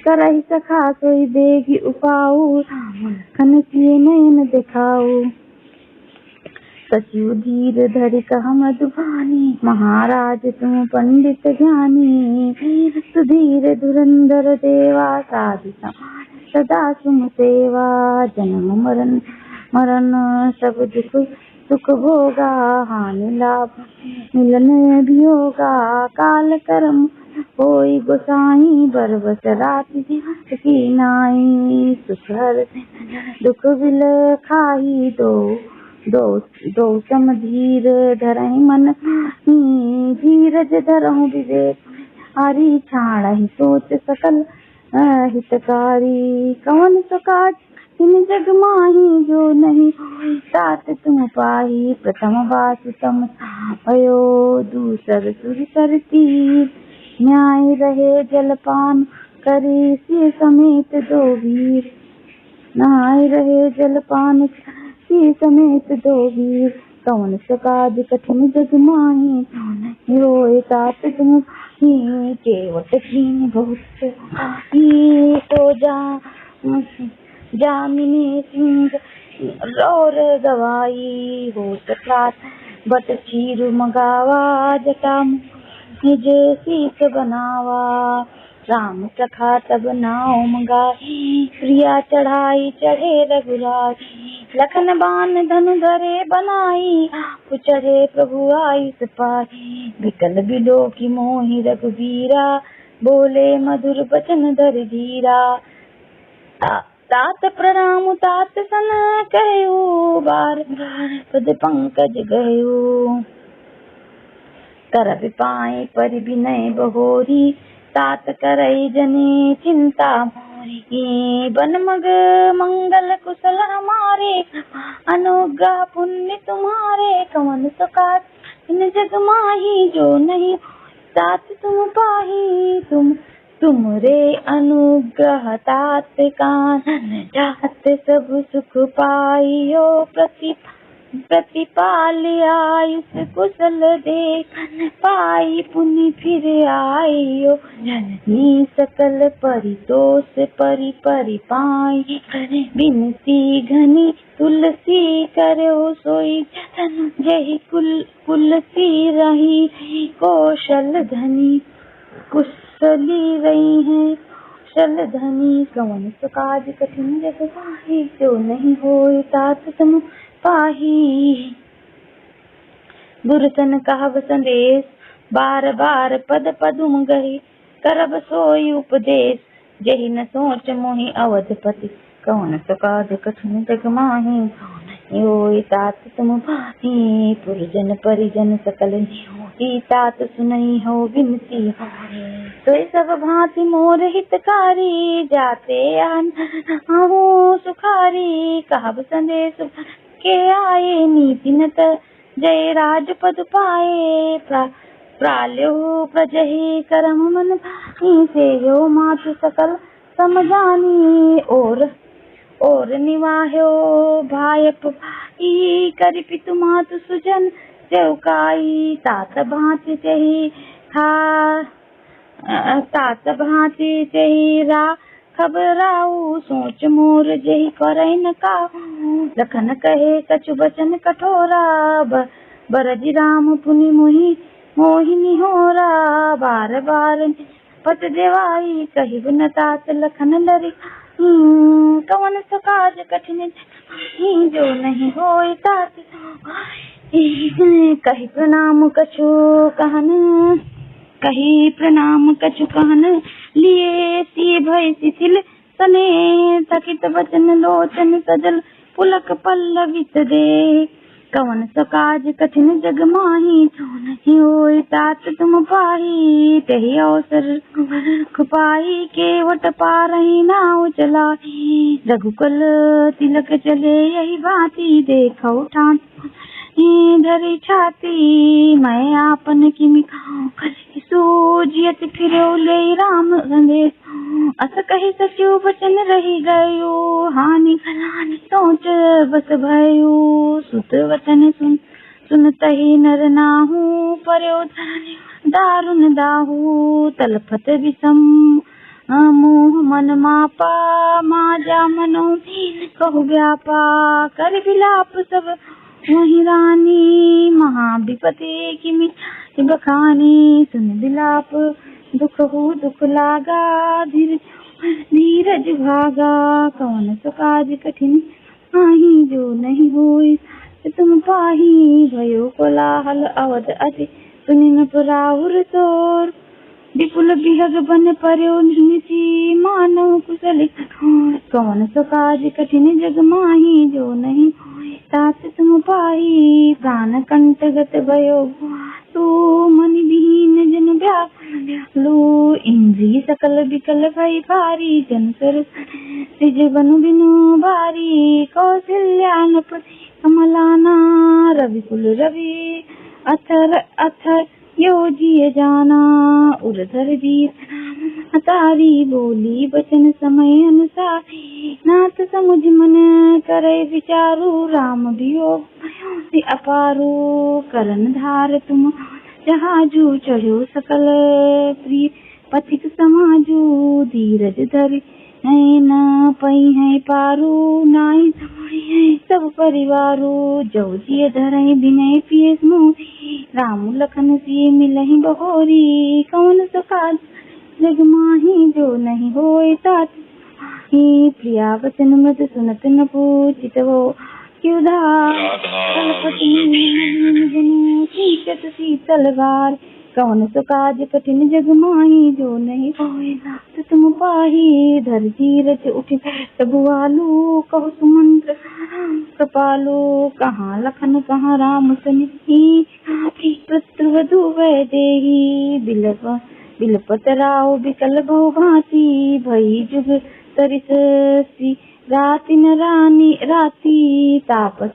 करहि सखा सोई देगी उपाऊ। लखन किए नयन दिखाऊ। सचिव धीर धरि कह मधुबानी। महाराज तुम पंडित ज्ञानी। सुधीर धुरंधर देवा साधु समान सदा सुम सेवा। जन्म मरण मरण सब दुख सुख भोगा। हानि लाभ मिलन वियोगा। काल कर्म होई गोसाई बरबस राति की नाई। सुख हर दुख बिल खाही दो सम धीर धरहि मन। धीरज धरहु विवेक हरि छाड़हि सोच सकल हितकारी। कौन सो काज इन जग माही जो नहीं तात तुम पाही। प्रथम वासु तम भयो दूसर सुर सर तीर। न्याय रहे जलपान करी सिय समेत दो वीर। न्याय रहे जलपान सिय समेत दो वीर। कौन सो काज कठिन जग माही होय तात तुम ही। केवट कीन बहुत ही तो जामिनी सिंह और गवाई। होत प्रात बट चीरु मगावा जटा निज सीत बनावा। राम सखा तब नाव मंगाई प्रिया चढ़ाई चढ़े रघुराई। लखन बान धनु धरे बनाई पुचरे प्रभु आयुष पाई। विकल बिलो की मोहि रघुबीरा बोले मधुर बचन धर धीरा। तात प्रणाम तात सन कहु बार पद पंकज गयो। कर पाए पर विनय बहोरी तात करई जने चिंता मोरी। बन मग मंगल कुशल हमारे अनुग्रह पुण्य तुम्हारे। कौन सो काज इन जग माही जो नहीं तात तुम पाही। तुम रे अनुग्रह तात कानन जात सब सुख पाइयो। प्रतिपाल आयुष कुशल देखन पाई पुनि फिर आइयो। जननी सकल परितोष परि परि पाई। बिनती घनी तुलसी करो सोई जतन। जहि कुलसी रही कौशल धनी कुशली रही है कुशल धनी। कौन सो काज कठिन जग माही जो नहीं होय तात तुम पाही। दुर्सन कहब संदेश बार बार पद पदुम गही। करब सोई उपदेश जहि न सोच मोहि अवधपति। कौन सो काज कठिन जग माही होई तात तुम पाही, पुरजन परिजन सकल होई तात सुनई हो विनती हमारी। तो सब भांति मोर हितकारी, जाते आन हो सुखारी, कहब संदेश के आए, नीति नत जय राजपद पाए। प्राल्यो प्रजहि करम मन भाई, से यो मातु सकल समझानी। और निवाह्यो भायप भाई, करि पितु मातु सुजन चौकाई। तात भांति चही रा खबराऊ, सोच मोर जही करई न काहू। लखन कहे कछु बचन कठोरा, बरजी राम पुनि मोहिनी होरा। बार बार पत देवाई, कहिब न तात लखन लरी। कवन सो काज कठिन जो नहीं होई तात, कही प्रणाम कछु कहन, लिए सी भय शिथिल तने। थकित वचन लोचन सजल, पुलक पल्लवित दे। कवन सो काज कठिन जग माही, जो नहीं होई तात तुम पाही। तही अवसर खुपाई, केवट पारही नाव चलाई। रघुकुल तिलक चले यही भांति, देखो ठान धरी छाती। मैं आपन किमि सूजियत फिरो ले राम संदेश। अस कही सचिव बचन रही गयो, हानि सोच बस भयो। सुत वचन सुनतहि नर नाहू, पर्यो दारुण दाहू। तलफत विषम मोह मन मापा, माजा मनो कहु व्यापा। कर विलाप सब वही रानी, महाविपति किमि बखानी। सुन विलाप दुख हो दुख लागा, धीरज भागा। कौन सो काज कठिन आही, जो नहीं होई तुम पाही। भयो कोलाहल अवध अति, सुनि न पुराहुर शोर। विपुल बिहग बन पर्यो निसी, मानव कुशल कौन सो काज कठिन जग माही। जो नहीं होई तात तुम पाही। प्राण कंठगत भयो तू, मनि विहीन जन व्याकुल। इंद्रिय सकल विकल भई भारी, जन सर सिज बनु बिनु भारी। कौशल्यानपति कमलाना, रविकुल रवि अथर योजिय जाना। उर्धर वीर तारी, बोली वचन समय अनुसारी। नाथ समुझ मन करे विचारू, राम वियोग अपारू। करन धार तुम जहाजू, चढ़ो सकल प्रिय पथिक समाजू। धीरज धरि न पई है पारू, नाई सब परिवारू। जो जिय धरई विनय पिय मोही, राम लखन सिय मिलहि बहोरी। कौन सो काज जग माही, जो नहीं होई तात ही। प्रिया वचन मृद सुनत न पूजित हो, तलवार। कौन सो काज कठिन जग माही, जो नहीं होई तात तुम पाही। धर धीरज उठि रघुआलू, कहु सुमंत्र कृपालू। कहाँ लखन कहाँ राम सनिधि, पुत्रवधू वै देही। बिलपत राव बिकल बहु भांति, भई जुग तरिस राति न राती। तापस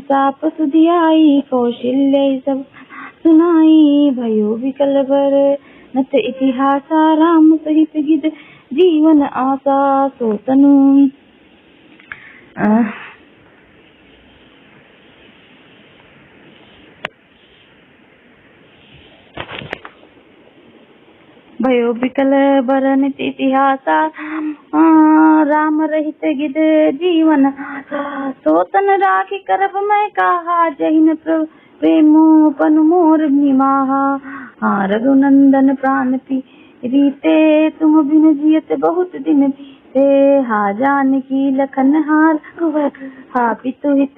साप सुधियाई, कौशल्य सब सुनाई। भयो विकल बर नत इतिहासा, राम सहित गिद जीवन आशा। सो तनु भयो विकल बरन इतिहासा, राम रहित गिद जीवन आशा। सो तन राखी करब मैं कहा, जहिन प्रेमो पन मोर निमाहा। रघुनंदन प्राण रीते, तुम बिन जियत बहुत दिन बीते। हा जानकी लखन हार हा पितु हित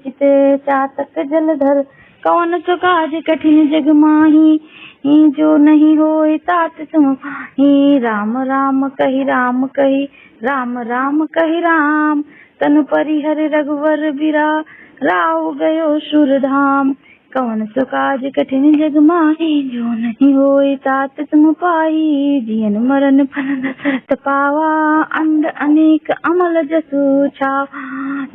चित, चातक जलधर। कौन सो काज कठिन जग माही, जो नहीं होई तात तुम पाही। राम राम कही राम कही, राम राम कही राम। तनु परिहर रघुवर बिरा राव गयो सुरधाम। कवन सो काज कठिन जग माही, जो नहीं होई तात तुम पाई। जियन मरण फल दशरथ पावा, अंध अनेक अमल जसु छावा।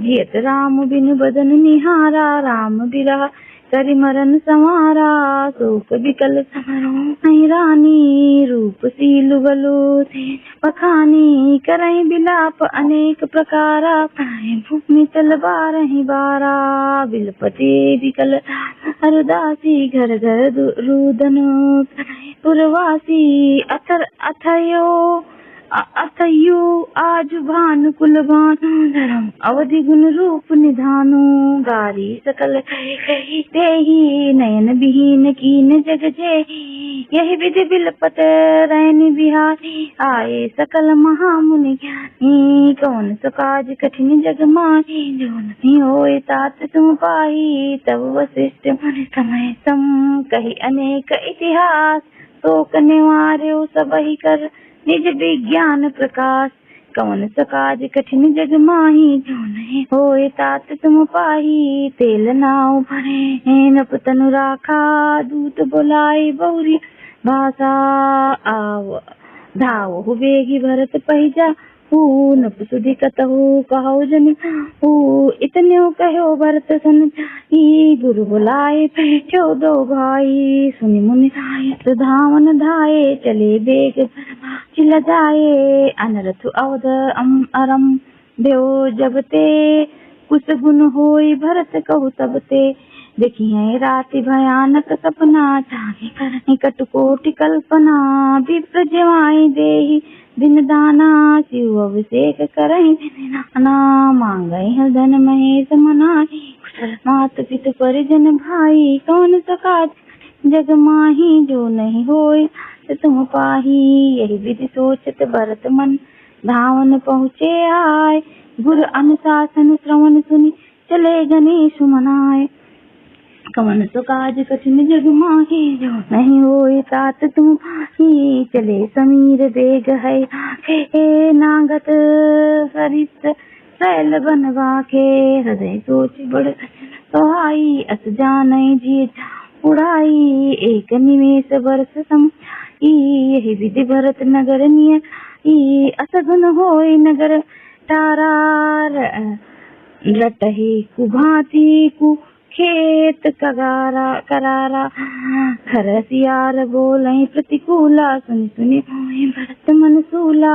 जियत राम बिनु बदन निहारा, राम बिरह करि मरण संहारा। शोक विकल समरो नहीं रानी, रूप सीलु बलु तेज बखानी। करई बिलाप अनेक प्रकारा, भूमि तल बारहि बारा। बिलपति विकल हरदासी, घर घर रुदन पुरवासी। अथयो आज भानु कुल भानु, धर्म अवधि गुण रूप निधानु। गारी सकल कही देही, नयन विहीन कीन जग जेही। यही विधि बिलपत रैन बिहारी, आए सकल महामुनि ज्ञानी। कौन सो काज कठिन जग माही, जो नहीं होए तात तुम पाही। तब वशिष्ठ मुनि समय सम, कही अनेक इतिहास। शोक निवार्यो सबहि कर, निज विज्ञान प्रकाश। कवन सो काज कठिन जग माही, जो नहीं होए तात तुम पाही। तेल नाव भरे नप तनु राखा, दूत बुलाए बहुरी भाषा। आव धाव बेगी भरत पहिजा, नप सुधि कतहु कहो जन हू। इतन्यो कहो भरत सन ही, गुरु बुलाए पहचो दो भाई। सुनि मुनि सुधावन धाये, चले बेग चिल जाए। अनरथ अवध अरम देव जबते, कुछ गुण होई भरत कहु तबते। देखी है राति भयानक सपना, जागे करनी कटुकोटि कल्पना। विप्र जवाई देहि दिन दाना, शिव अभिषेक करहि दिन नाना। मांगई है धन महेश मनाई, कुशल मात पितु परिजन भाई। कौन सो काज जग माही, जो नहीं होई तुम पाही। यही विधि सोचत भरत मन, धावन पहुँचे आए। गुरु अनुशासन श्रवण सुनि, चले गणेश मनाए। कवन सो काज कठिन जग माही, जो नहीं होई तात तुम पाही। चले समीर बेग है हे नागत, हरित शैल बनवा के। हृदय सोच बड़ सोहाई, अस जानई जी उड़ाई। एक निमेष वर्ष सम, यही विधि भरत नगर निय। असगुन होई नगर तारा, लटही कुभांति कु खेत करारा। खरसियार बोलई प्रतिकूला, सुनि सुनि होई भरत मन सूला।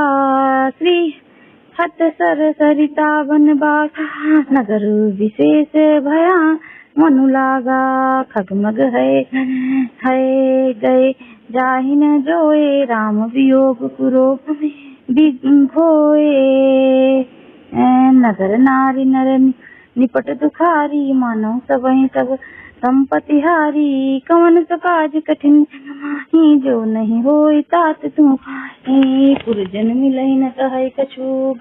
श्री हत सर सरिता बन बागा, नगर विशेष भया मनु लागा। खगमग है गए जाहि न जोए, राम वियोग कुरोप बिघोए। नगर नारी नर निपट दुखारी, मानव सबहि सब संपत्ति हारी। कवन सो काज कठिन जग माही, जो नहीं होई तात तुम पाही। पुरजन मिलहि न कहै कछु,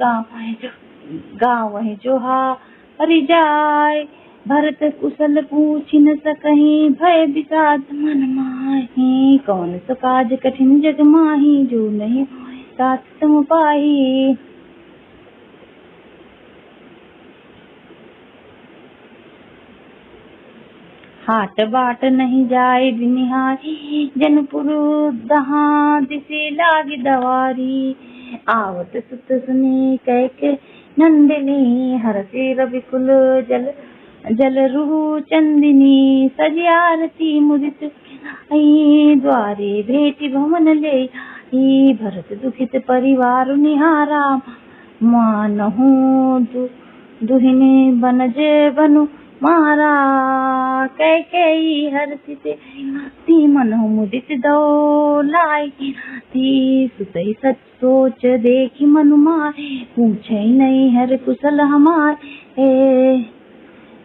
गाँव है जो हरि जाय। भरत कुशल पूछि न सकहि, भय विषाद मन माही। कौन सो काज कठिन जग माही, जो नहीं होई तात तुम पाही। हाट बाट नहीं जाए बिनिहारी, जनपुर दहा दिसे लागी दवारी। आवत सुत सुनी कैके नंदिनी, हरसे रविकुल जल रूह चंदिनी। सजी आरती मुदित आई, द्वारे भेटी भवन ले आई। भरत दुखित परिवार निहारा, मानहु दुहिने बनज बनु मारा। कैकेयी हर्षित ती, मनहु मुदित दौलाई। ती सुतई सच सोच देखी मनु मारे, पूछे नहीं हर कुशल हमारे।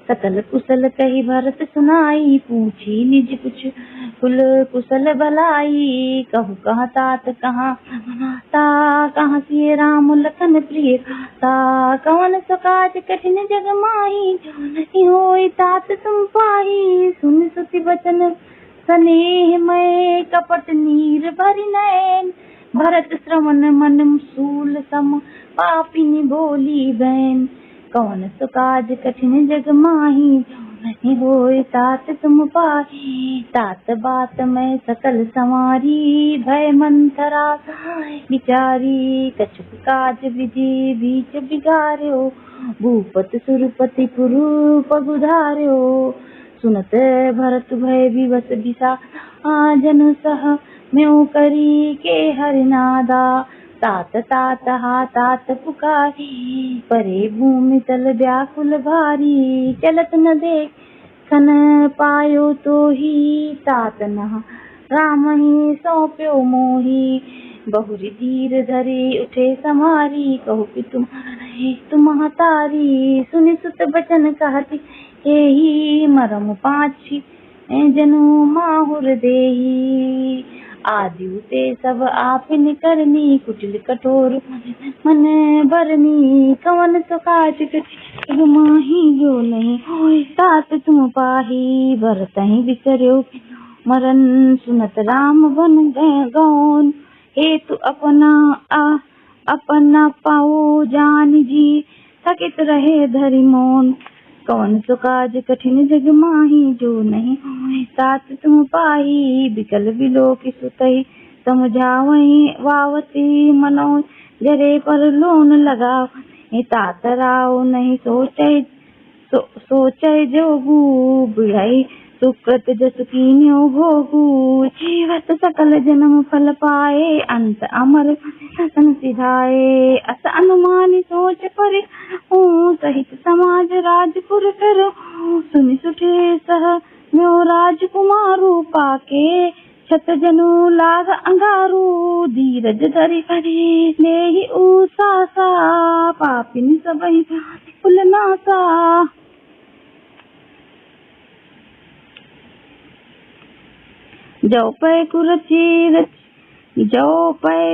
सकल कुशल कही भरत सुनाई, पूछी निज कुछ कुल कुशल भलाई। कहु कहाँ तात कहाँ ता, कहाँ सिय राम लखन प्रिय ता। कवन सो काज कठिन जग माही, जो नहीं होई तात तुम पाही। सुन सुति बचन स्नेह मय, कपट नीर भरि नयन। भरत श्रवण मन सूल सम, पापिनी बोली बहन। कौन सो काज कठिन जग माही नहीं होए तात तुम पाही। तात बात में सकल समारी भय मंथरा विचारी। कछुक काज विधि बीच बिगाड़ो भूपत सुरपति पुरु पगुधार्यो। सुनत भरत भय विवश बिसा जनु सह म्यों करी के हरिनादा। तात तात हा तात पुकारी परे भूमि तल व्याकुल भारी। चलत न देखन पायो तो ही तात न राम ही सौंप्यो मोही। बहुरी धीर धरी उठे समारी कहु कि तुम हतारी। सुनि सुत बचन कहती एही मरम पाछी जनु माहुर देही। आदिउ ते सब आपन करनी कुटिल कठोर मन बरनी। कवन सो काज कठिन माही जो नहीं होए तात तुम पाही। भरतहि बिसर्यो मरन सुनत राम बन गौन। हेतु अपना पाओ जान जी थकित रहे धरि मौन। कौन सो काज कठिन जग माही जो नहीं होए तात तुम पाही। बिकल बिलोक सुतई समझावई वावती मनो जरे पर लोन लगाओ। तात राव नहीं सोचै जोगू बिढ़ई सुकृत जस कीन्यो भोगू। जीवत सकल जन्म फल पाए अंत अमर सन सिधाए। अस अनुमानी सोच परे सहित समाज राजपुर करो। सुनि सुठे सह म्यो राजकुमारू पाके छत जनु लाग अंगारू। धीरज धरि लेहि उसासा पापिन सबहि कुल नासा। जो पै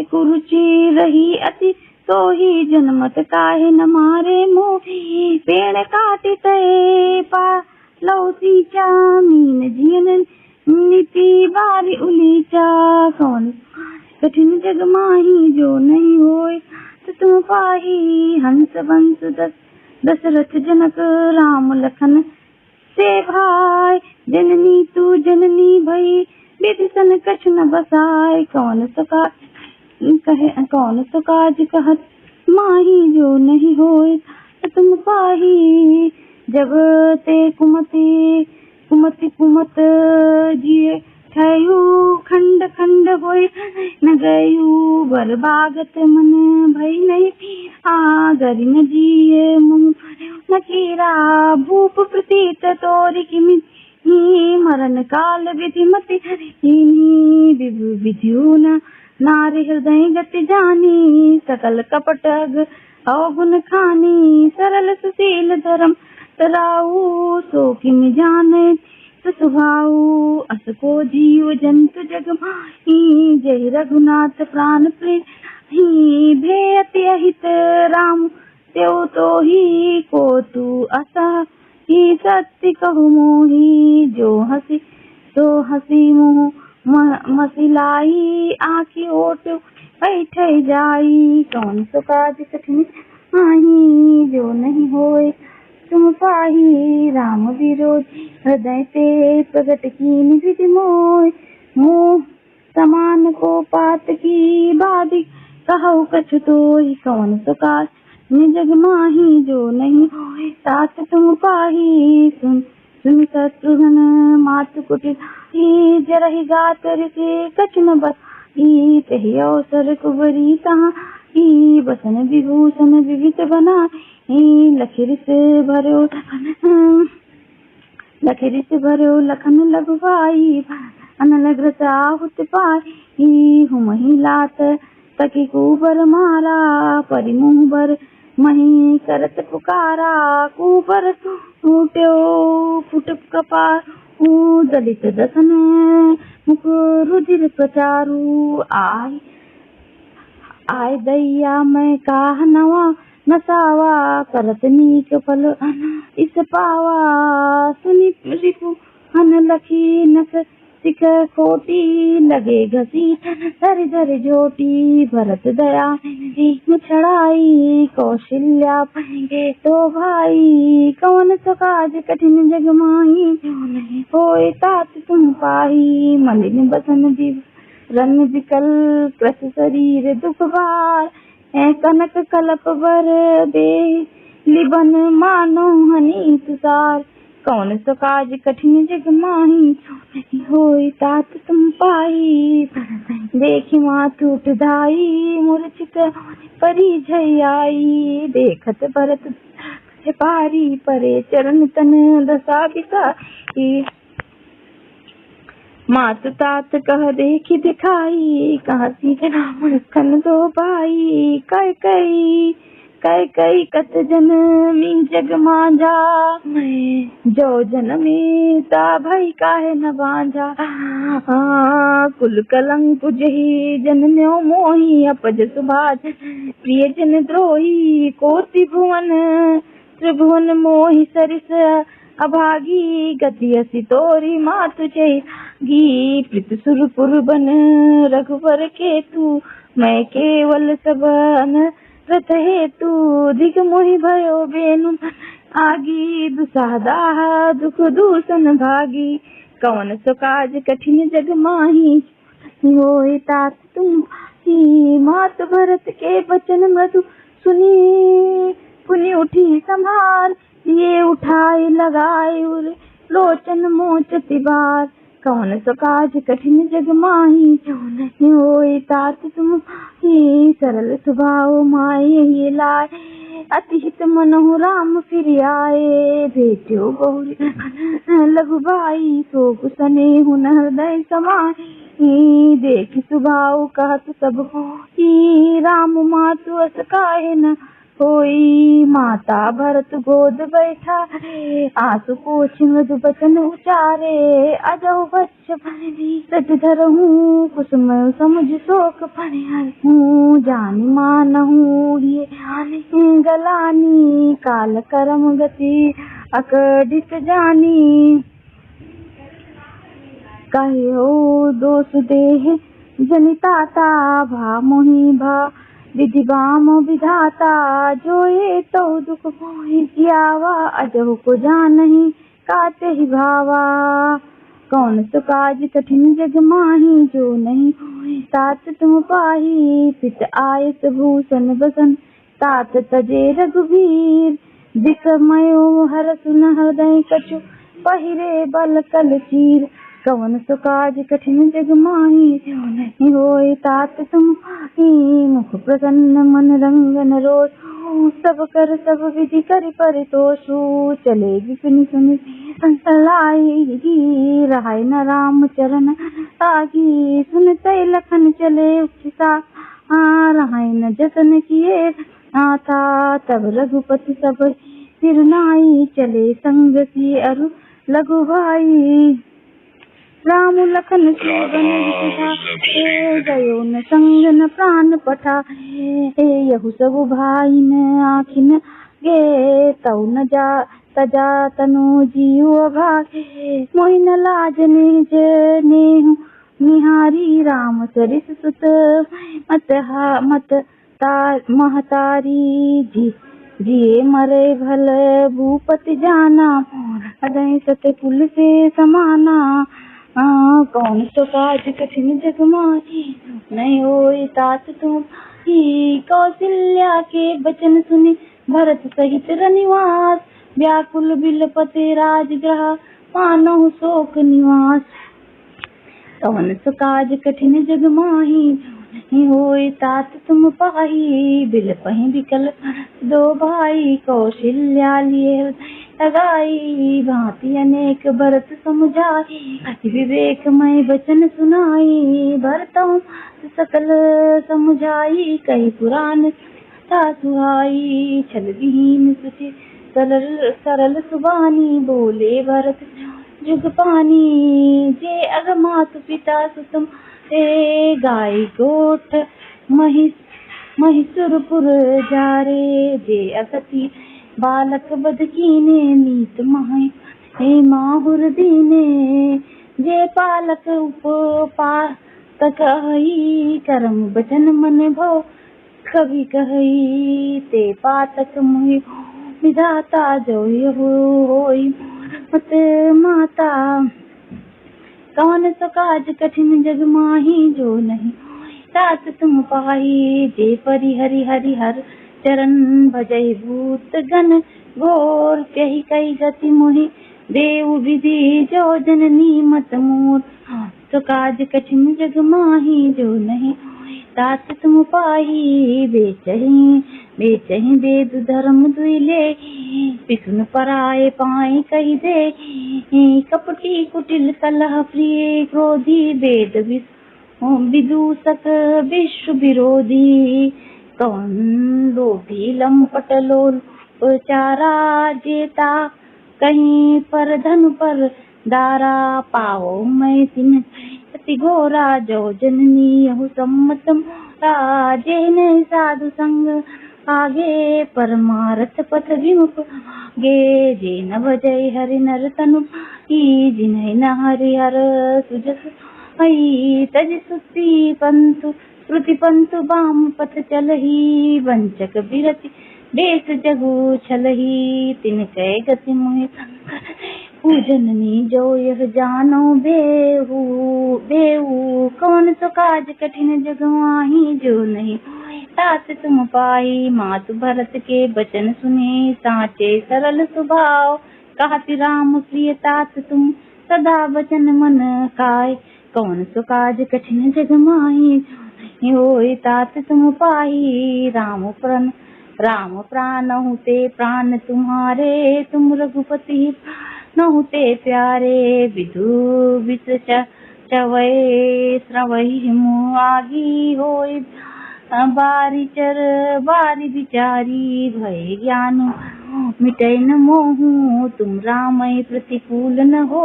कुरुचि रही अति तो ही जन्मत काहे न मारे मोही। पेड़ काटी तय पा लौसीचा मीन जियन नीति बारी उलीचा। कौन कठिन जग माही जो नहीं होए तुम पाही। हंस बंस दशरथ जनक राम लखन से भाई। जननी तू जननी भई विधि सन कछु न बसाए। कौन सो काज कहत माही जो नहीं होए तुम पाही। जब ते कुमत जिए ठहु खंड खंड होए न गयु। बर बागत मन भई नहीं गरि न जिए मुँह न कीरा। भूप प्रतीत तोरि किमि मरण काल विधि मति विधियो न नारी हृदय गति जानी। सकल कपट अवगुण खानी सरल सुशील धर्म तराऊ। सो किम जाने सुभाऊ अस को जीव जंतु जग माही। जय रघुनाथ प्राण प्रिय भेयति अहित राम त्यो तो ही को तू असा ही सत्य कहु मोही। जो हसी तो हसी मुँह मसिलाई आँखी ओट बैठे जाई। कौन सो काज कठिन माही जो नहीं होए तुम पाही। राम विरोधी हृदय ते प्रगट कीन विधि मोह। मोह समान को पात की बाधी कहु कछु तोहि। कौन सो काज जग माही जो नहीं होए तात तुम पाही। सुन शत्रुघ्न मातु कुटिल जरहि गात ऋषि कछु न बसाई। तहि अवसर कुबरी तहाँ बसन विभूषण विविध बनाई। लखिरिस भरो लखन लघु भाई। अनलग्रत आहुत पाई। हुमहि लात तकी कुबर मारा। परिमुह बर मही करत पुकारा। कुबर टूट्यो फुट कपार दलित दसन मुख रुधिर प्रचारू। आय दैया मैं काह नवा नसावा करत नीक फल इस पावा। सुनि रिपु हन लखी नस सिख खोटी लगे घसी धर धर जोटी भरत दया छड़ाई कौशल्या पाएंगे तो भाई कौन सो काज कठिन जग माही होए तात तुम पाही मलिन बसन जीव रंग विकल कृष शरीर दुख भार है कनक कलप बर दे लिबन मानो हनी तुषार कौन सो काज कठिन जग माही होई तात तुम पाई देखी मात उठ धाई मूर्छित परी झई देखत भरत पारी परे चरण तन दशा बिसाई मात तात कह देखी दिखाई कहा सीधे कन दो भाई कई कई कत जनमी जग मांझा जो जनमी ता भई काहे न बांझा कुल कलंक जही जनम्यो मोही अपज सुभाष प्रिय जन द्रोही कोटि भुवन त्रिभुवन मोहि सरिस अभागी गति असि तोरी मातु गी प्रीत सुरपुर बन रघुवर केतु मैं केवल सबन रथ हेतु दिग मोहि भयो बेनु आगी दुसादाह दुख दूषण भागी कौन सो काज कठिन जग माही होए तात तुम मात भरत के बचन मधु सुनी पुनि उठी संभार लिए उठाए लगाए उर लोचन मोचति बार कौन सो काज कठिन जग माही जो नहीं होए तात तुम सरल स्वभाव माए ये लाए अतिहित मनहु राम फिर आए भेट्यो बहुरी लघु भाई सो कुसने हुन हृदय समाई देख स्वभाव कहत सब राम मातु अस काहे न कोई माता भरत गोद बैठा आंसू पोछ मधु बचन उचारे अजो बच्च सच धरहूँ कुसुम समुझ शोक पड़े हूँ जानी मानहूँ ये गलानी काल करम गति अकड़ित जानी कहो दोष देह जनिताता भा मोहि भा विधि बाम विधाता जो ये तो दुख मोहियावा अजब को जान नहीं काते ही भावा कौन सो काज कठिन जग माही जो नहीं तात तुम पाही पित आयत भूषण बसन तात तजे रघुवीर दिखमयो हर सुन हृदय कछु पहिरे बल कल चीर कौन सो काज कठिन जग माही जो नहीं होए तात तुम मुख प्रसन्न मन रंगन रोष सब कर सब विधि करि परितोषु चले विपिन सुनि संसलाई रहाय न राम चरण आगी सुनते लखन चले उचिता रहाय न जतन किए था तब रघुपति सब सिर नाई चले संग सी अरु लघु भाई राम लखन सीवन गयो न संग न प्राण पठा यहु सब भाई न आखिन गे तौ न जा तजा तनु जीव भागे मोहि न लाज निज नेहु निहारी राम सरिस सुत मत महतारी जिए मरे भल भूपति जाना हृदय सत पुल से समाना कौन सो काज कठिन जग माही नहीं होए तात तुम कौशल्या के बचन सुनि भरत सहित रनिवास व्याकुल बिलपते राजग्रह मानहु शोक निवास कौन सो काज कठिन जग माही नहीं होए तात तुम पाही बिलपहि बिकल दो भाई कौशल्या लिए लगाई भांति अनेक भरत समुझाई विवेकमय वचन सुनाई भरतों सकल समुझाई कई पुराण था सुहाई छल विहीन सुचि सरल सुबानी बोले भरत जुग पानी जे अगमात पिता सुतम ए गाय गोठ महिषुरपुर जारे जे असती बालक बद कीने नीत माहुर दीने जे पालक उपपातक हई, कर्म बचन मन भव कभी कहई, ते पातक मुहि विधाता जो होई मत माता। कौन सो काज कठिन जग माही, जो नहीं तात तुम पाही, जे परि हरि हरि हर चरण भजई भूत गण घोर, कही कई गति मोहि देव विधि, जो जननी मत मोर। सो काज कठिन जग माही, जो नहीं तात तुम पाही, बेचही वेद धर्म दुइले, पिसुन पराए पाए कही दे, कपटी कुटिल कलह प्रिय क्रोधी, वेद विदूषक विश्व विरोधी। कौन लोभी लंपट लोचारा, जेता कहीं पर धन पर दारा, पाओ मैं तिन अति घोरा, जो जननी यहु सम्मत मोरा। जेन साधु संग आगे, परमारथ पथ विमुख गे, जे न भजई हरि नर तनु की, जिन्है न हरि हर सुजस हई। तज सुस्ती पंथु श्रुति पंथु, बाम पथ चलही, वंचक बिरति देश जगु छलही, तिनकै गति मोहि शंकर पूजननी, जो यह जानो बेहू। कौन सो काज कठिन जग माही, जो नहीं तात तुम पाई, मातु भरत के बचन सुने, साचे सरल स्वभाव, कहति राम प्रिय तात तुम सदा बचन मन खाए। कौन सो काज कठिन जग माही, होय तात तुम पाही, राम प्राण होते प्राण तुम्हारे, तुम रघुपति नहुते प्यारे। विदु विष चवै श्रवहि मुआगी, होय बारी विचारी, भय ज्ञान मिटै न मोहू, तुम रामय प्रतिकूल न हो।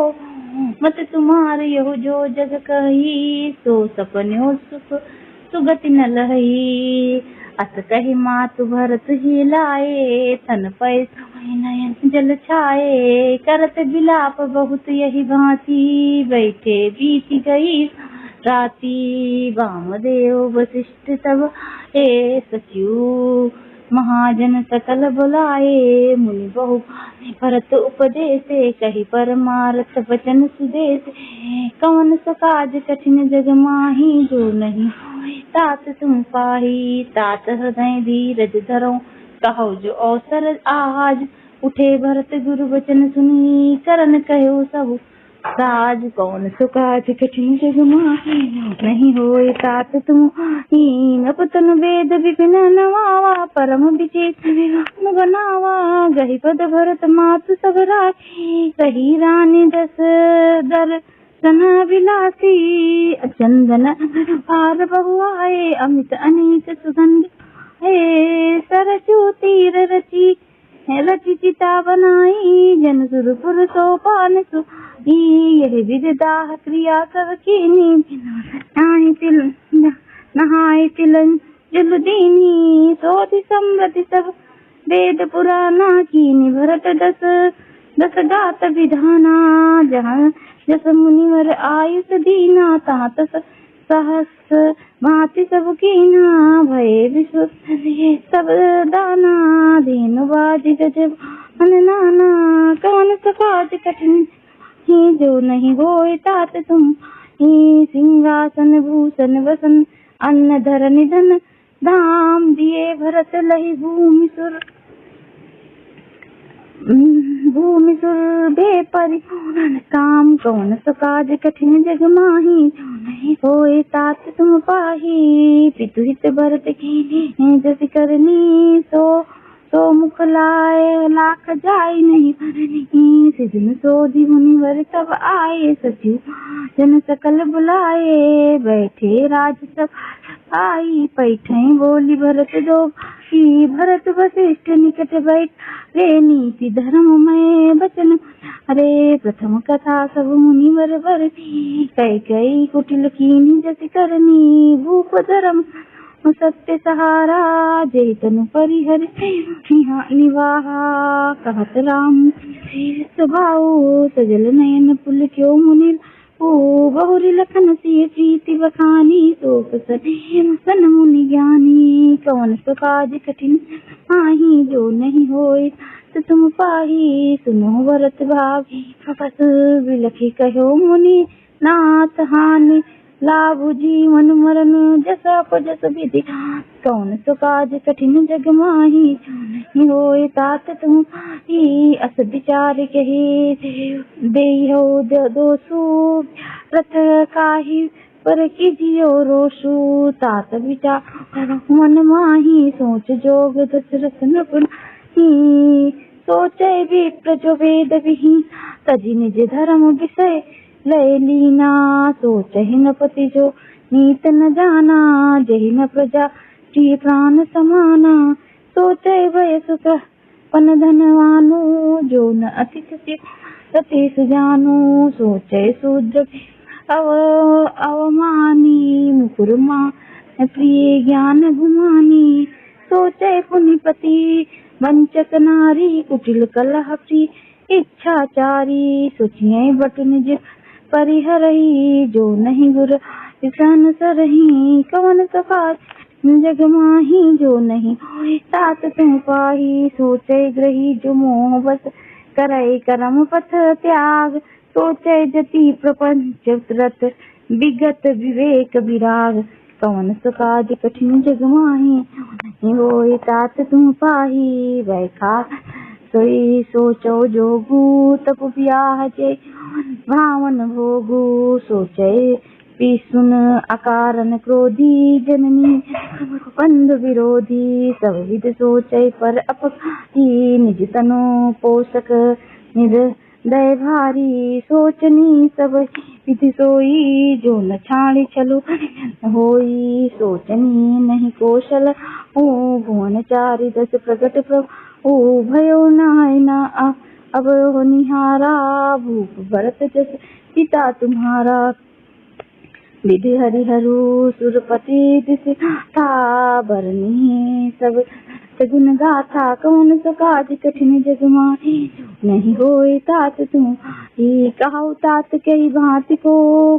मत तुम्हार यहो जो जग कही, सो सपन्यो सुगति न लही। अस कही मातु भरत ही लाए, तन पै नयन जल छाए। करत बिलाप बहुत यही भांति, बैठे बीती गई राती। वामदेव वशिष्ठ तब ए सचिव, महाजन सकल बुलाए। मुनि बहु भरत उपदेशे, कही परमारथ वचन सुदेश। कौन सो काज कठिन जग माही, जो नहीं तात तुम पाही। तात हृदय धीरज धरो, कहो जो अवसर आज। उठे भरत गुरु वचन सुनी, करन कहो सब साज। कौन सो काज कठिन जग माही, नहीं होए तात तुम हीन। पुतन वेद विपिन नवावा, परम विचेत विमान बनावा। गही पद भरत मातु सब राखी, कही रानी दस दर सन विलासी। चंदन हार बहु आए, अमित अनीत सुगंध है। सरसू तीर रची चिता बनाई, जन सुरपुर सोपान सु यही विदाह क्रिया कर कीनी। नहाय तिलन जल दीनी, सोधि समृद्धि सब वेद पुराना कीनी। भरत दस गात विधाना, जहाँ जस मुनिवर आयुष दीना। तात सहस भांति सब कीना, भय विश्व सब दाना। धेनु बाजी गजब नाना, कौन सो काज कठिन ही, जो नहीं होए तात तुम ही। सिंहासन भूषण वसन, अन्न धर निधन धाम। दिए भरत लहि भूमि सुर बेपरिपूर्ण काम। कौन सो काज कठिन जग माही, जो नहीं होए तात तुम पाही। पितु हित भरत कीन्ही, जसि करनी सो मुख लाख जाय नहीं भरनी। सिधन सोधि मुनिवर तब आए, सचिव जन सकल बुलाए। बैठे राज सब आई, पैठई बोली भरत दो की। भरत वशिष्ठ निकट बैठ रे, नीति धर्म में बचन अरे। प्रथम कथा सब मुनिवर बरनी, कई कुटिल कीन्ही जसि करनी। भूप धर्म सत्य सहारा, जय तनु परिहर निवाहा। कहत राम स्वभाव, सजल नयन पुल क्यों मुनि ओ बहुरी लखन से प्रीति बखानी, शोक सने सन मुनि ज्ञानी। कवन सो काज कठिन माही, जो नहीं होए तो तुम पाही। सुनो भरत भाई बस बिलखी कहो मुनि नाथ हानि। लाभु जीवन मरण जसा को जस विधि, कौन सो काज कठिन जग माही। जो नहीं होए तात तुम ही, अस विचार कही दे हो दोसु। रथ काही पर कीजियो रोषु, तात विचार मन माही। सोच जोग दशरथ नृपन ही, सोचे विप्र जो वेद विहीन। तजी निज धर्म विषय लय लीना, सोचहि न पति जो नीत न जाना। जहि न प्रजा प्रिय प्राण समाना, सोचे भय सुख पन धनवानु। जो न अतिथि रति सुजानु, सोचे शूद्र अवमानी। मुकुर मान प्रिय ज्ञान गुमानी, सोचे पुनिपति वंचक नारी। कुटिल कलह प्रिय इच्छाचारी, सोचिए बटु निज परिहरही। जो नहीं गुर सन सरही, कवन सो काज जग माही। जो नहीं तात तुम पाही, सोचे ग्रही जो मोह बस करे करम पथ त्याग। सोचे जति प्रपंच रत विगत विवेक विराग। कवन सो काज कठिन जग माही, होए तात तुम पाही। वैखा सोई सोचो जोगु, तप ब्याह जय भावन भोगु। सोचे पिसुन अकारण क्रोधी, जननी बंधु विरोधी। सब विद सोचे पर अपही, निज तनु पोषक निर्दय भारी। सोचनी सब विधि सोई, जो न छाड़ी छलु होई। सोचनी नहीं कौशल ओ भुवन चारि दस प्रगट प्रभु। ओ भयो नायना अब हो निहारा, भूप भरत जस पिता तुम्हारा। विधि हरिहरु सुरपति दिस था, बरनी सब सगुन गाथा। कौन सो काज कठिन जग माही, नहीं होए तात तुम ही। कहाउ तात कई भांति को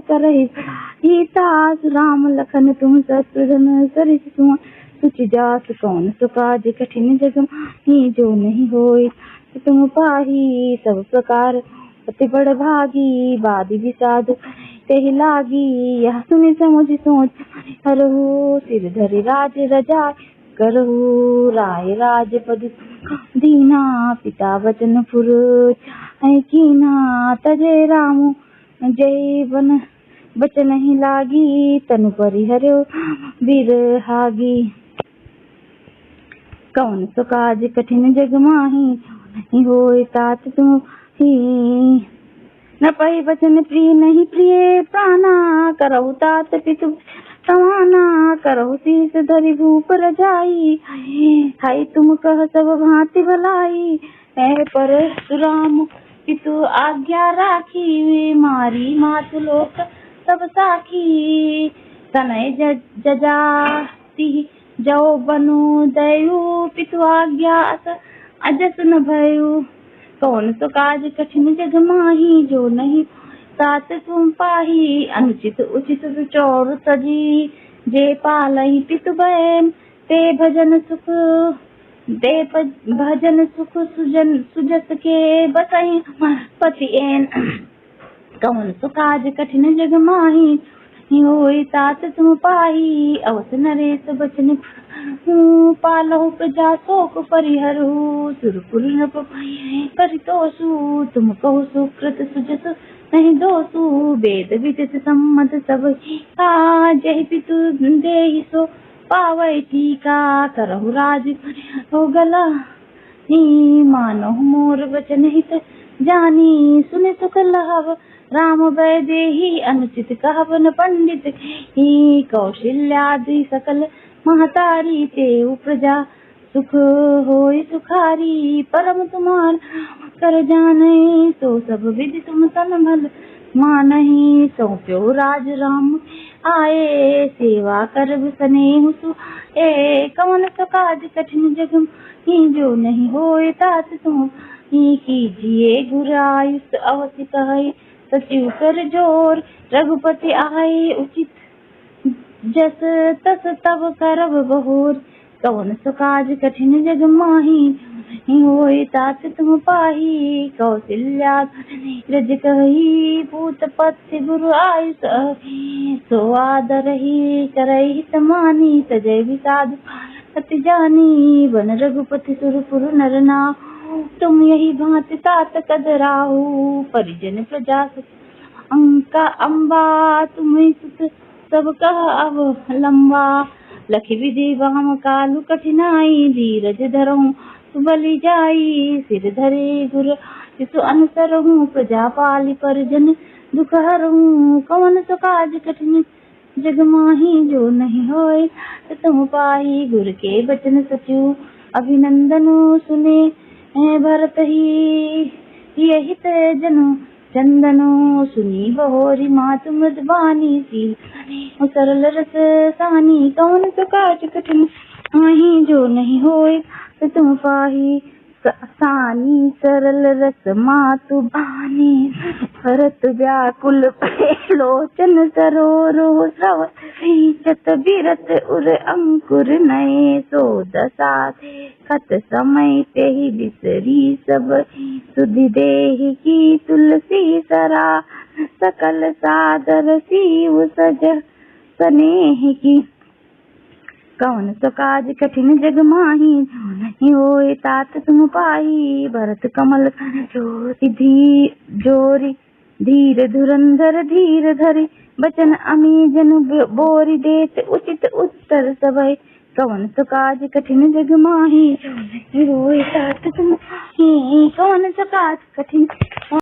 करहि सीता। राम लखन तुम शत्रुघ्न सरिस सुमन सुचि जास। कौन सो काज कठिन जग माही, जो नहीं होए तुम पाही। सब प्रकार अति बड़ भागी, बादी विषाद तेहि लागी। यह सुनि समझ सोच हरहु, सिर धरि राज रजा करहु। राय राजपद दीना, पिता वचन पुर कीना। तजय राम जय बन बचन ही लागी, तनु परिहर्यो बिरहागी। कौन सो काज कठिन जग माही, नहीं होए तात तुम ही। न पहि वचन प्रिय नहीं प्रिय प्राणा, करहु तात पितु समाना। करहु शीस धरि भूप रजाई, हाय तुम कह सब भांति भलाई। है परशुराम पितु आज्ञा राखी, मारी मातु लोक सब साखी। तनय जजाति जो बनु दयु, पितु आज्ञा अजस न भयु। कौन सो काज कठिन जग माही, जो नहीं तात तुम पाही। अनुचित उचित विचौर तजी, जे पालहि पितु बैन। ते भजन सुख सुजस के, बसहि पति एन। कौन सो काज कठिन जग माही, होए तात तुम पाही। अवस नरेश बचन पालहु प्रजा शोक परिहरु। सुरपुर नृप परितोषु, तुम कहु सुकृत सुजस नहीं दोषु। वेद विदित सम्मत सब जहि पितु देहि सो पावै टीका। करहु राज हो गला मानहु मोर वचन हित जानी। सुन सुख लहव राम भय देहि, अनुचित कहवन पंडित ही। कौशल्यादि सकल महतारी, तेउ प्रजा सुख होय सुखारी। परम तुम्हार कर जाने, सो सब विधि तुम सन भल मानहि। सौंप्यो राज राम आए, सेवा करब सनेहु सुए। कवन सो काज कठिन जग ही, जो नहीं होए तात तुम ही। कीजिए गुर आयुष अवसि कहै, सचिव कर जोर, रघुपति आए उचित जस तस तब करब बहोर। कवन सो काज कठिन जग माही, नहीं होए तात तुम पाही। कौशल्या रज कही, पूत पति गुरु आयुष सो आदरही। करहि हित मानी, तजय विषाद सति जानी। बन रघुपति सुरपुर नर नाहु, तुम यही भांति तात कदराहु। परिजन प्रजा अंका अम्बा, तुम्हें सुत सब कह अवलंबा। लखि विधि वाम कालु कठिनाई, धीरज धरऊं बलि जाई। सिर धरे गुर तिसु अनुसरहूं, प्रजा पालि परिजन दुख हरऊं। कवन सो काज कठिन जग माही, जो नहीं होए तुम पाही। गुर के बचन सचिव अभिनंदन, सुने भरत ही यही ते जनु चंदनो। सुनी बहोरी मातु मृदबानी, सील सरल रस सानी। कौन सो काज कठिन माही, जो नहीं होए तुम पाही। सानी सरल रस मातु बानी, भरत व्याकुल लोचन सरोरो। स्रवत बीचत बिरत उर अंकुर नए। सो दशा खत समय ते ही बिसरी सब, सुधि देहि की तुलसी सरा। सकल सादर सीव सज स्नेह की। कौन सो काज कठिन जग माही, नहीं होए तात तुम पाही। भरत कमल जोरी, धीर धुरंधर धीर धरि। बचन अमी जन बोरी, देत उचित उत्तर सबय। कौन सो काज कठिन जग माही, नहीं होए तात तुम पाही। कौन सो काज कठिन